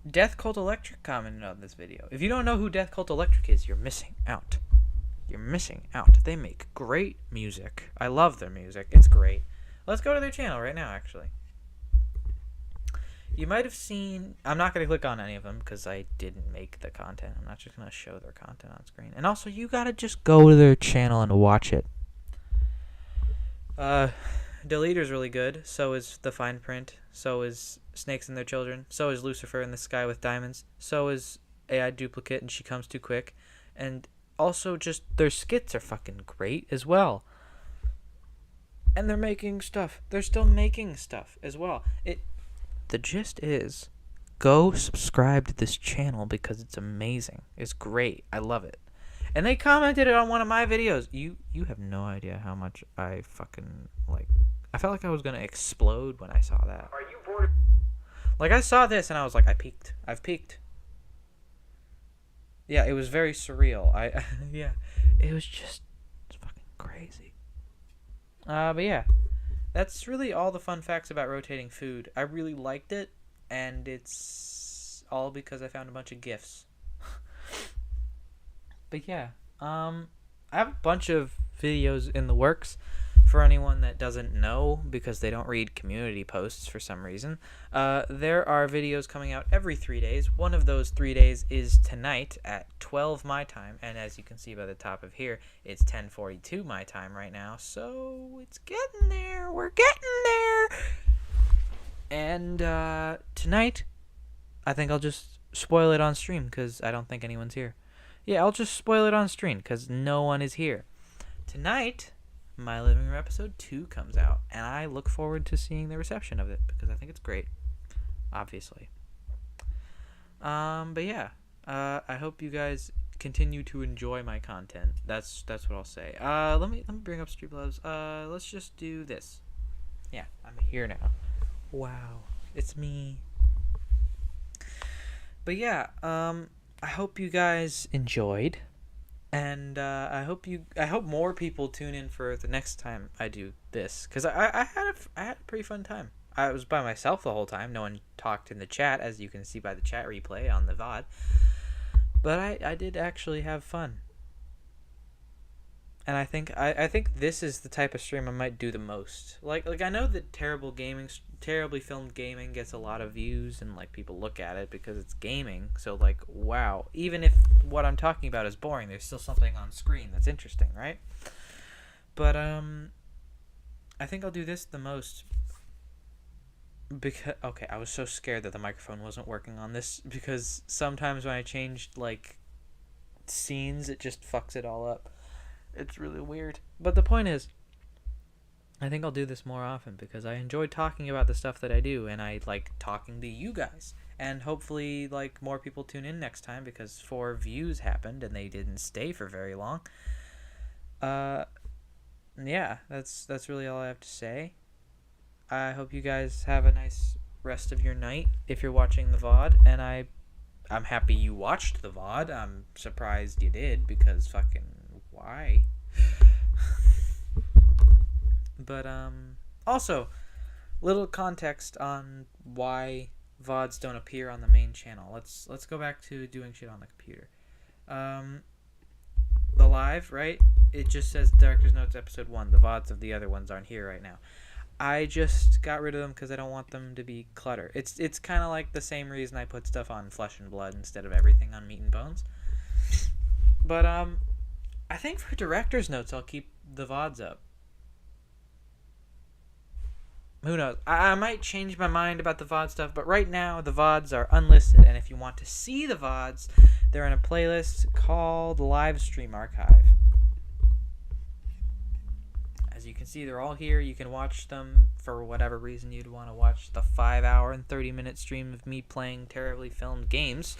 Death Cult Electric commented on this video. If you don't know who Death Cult Electric is, you're missing out. You're missing out. They make great music. I love their music. It's great. Let's go to their channel right now, actually. You might have seen... I'm not going to click on any of them because I didn't make the content. I'm not just going to show their content on screen. And also, you got to just go to their channel and watch it. Deleter's really good. So is The Fine Print. So is Snakes and Their Children. So is Lucifer in the Sky with Diamonds. So is AI Duplicate and She Comes Too Quick. And also just their skits are fucking great as well. And they're making stuff. They're still making stuff as well. The gist is, go subscribe to this channel because it's amazing. It's great. I love it. And they commented it on one of my videos. You have no idea how much I fucking like. I felt like I was gonna explode when I saw that. Are you bored? Like, I saw this and I was like, I've peaked. Yeah, it was very surreal. Yeah, it was just fucking crazy. But yeah, that's really all the fun facts about rotating food. I really liked it, and it's all because I found a bunch of GIFs. But yeah, I have a bunch of videos in the works. For anyone that doesn't know, because they don't read community posts for some reason, there are videos coming out every 3 days. One of those 3 days is tonight at 12 my time, and as you can see by the top of here, it's 10:42 my time right now, so it's getting there. We're getting there. And tonight, I think I'll just spoil it on stream because I don't think anyone's here. Yeah, I'll just spoil it on stream because no one is here. Tonight, My Living Room episode 2 comes out, and I look forward to seeing the reception of it because I think it's great, obviously. But yeah, I hope you guys continue to enjoy my content. That's what I'll say. Let me bring up Streetloves. Let's just do this. Yeah, I'm here now. Wow, it's me. But yeah, I hope you guys enjoyed. And I hope more people tune in for the next time I do this, because I had a pretty fun time. I was by myself the whole time. No one talked in the chat, as you can see by the chat replay on the VOD. But I did actually have fun. And I think this is the type of stream I might do the most. Like I know that terribly filmed gaming gets a lot of views and like people look at it because it's gaming. So like, wow, even if what I'm talking about is boring, there's still something on screen that's interesting, right? But I think I'll do this the most because I was so scared that the microphone wasn't working on this because sometimes when I changed like scenes, it just fucks it all up. It's really weird. But the point is, I think I'll do this more often because I enjoy talking about the stuff that I do, and I like talking to you guys. And hopefully, like, more people tune in next time because 4 views happened and they didn't stay for very long. Yeah, that's really all I have to say. I hope you guys have a nice rest of your night if you're watching the VOD, and I'm happy you watched the VOD. I'm surprised you did because fucking why? But also, little context on why VODs don't appear on the main channel. Let's go back to doing shit on the computer. The live, right? It just says Director's Notes episode 1. The VODs of the other ones aren't here right now. I just got rid of them because I don't want them to be clutter. It's kind of like the same reason I put stuff on Flesh and Blood instead of everything on Meat and Bones. But I think for Director's Notes, I'll keep the VODs up. Who knows? I might change my mind about the VOD stuff, but right now the VODs are unlisted, and if you want to see the VODs, they're in a playlist called Live Stream Archive. As you can see, they're all here. You can watch them for whatever reason you'd want to watch the 5-hour and 30-minute stream of me playing terribly filmed games.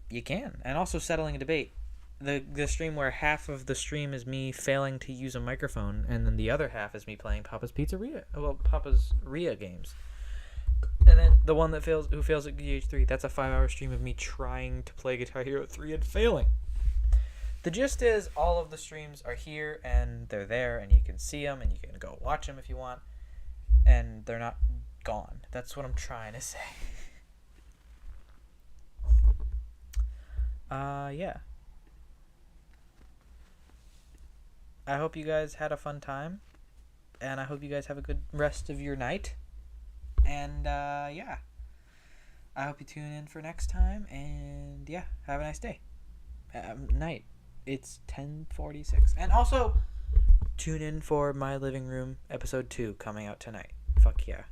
You can. And also Settling a Debate. The stream where half of the stream is me failing to use a microphone, and then the other half is me playing Papa's Ria games. And then the one that fails at GH3, that's a 5-hour stream of me trying to play Guitar Hero 3 and failing. The gist is all of the streams are here, and they're there, and you can see them, and you can go watch them if you want, and they're not gone. That's what I'm trying to say. Yeah. I hope you guys had a fun time, and I hope you guys have a good rest of your night, and yeah, I hope you tune in for next time, and yeah, have a nice day. Night. It's 10:46, and also tune in for My Living Room episode 2 coming out tonight. Fuck yeah.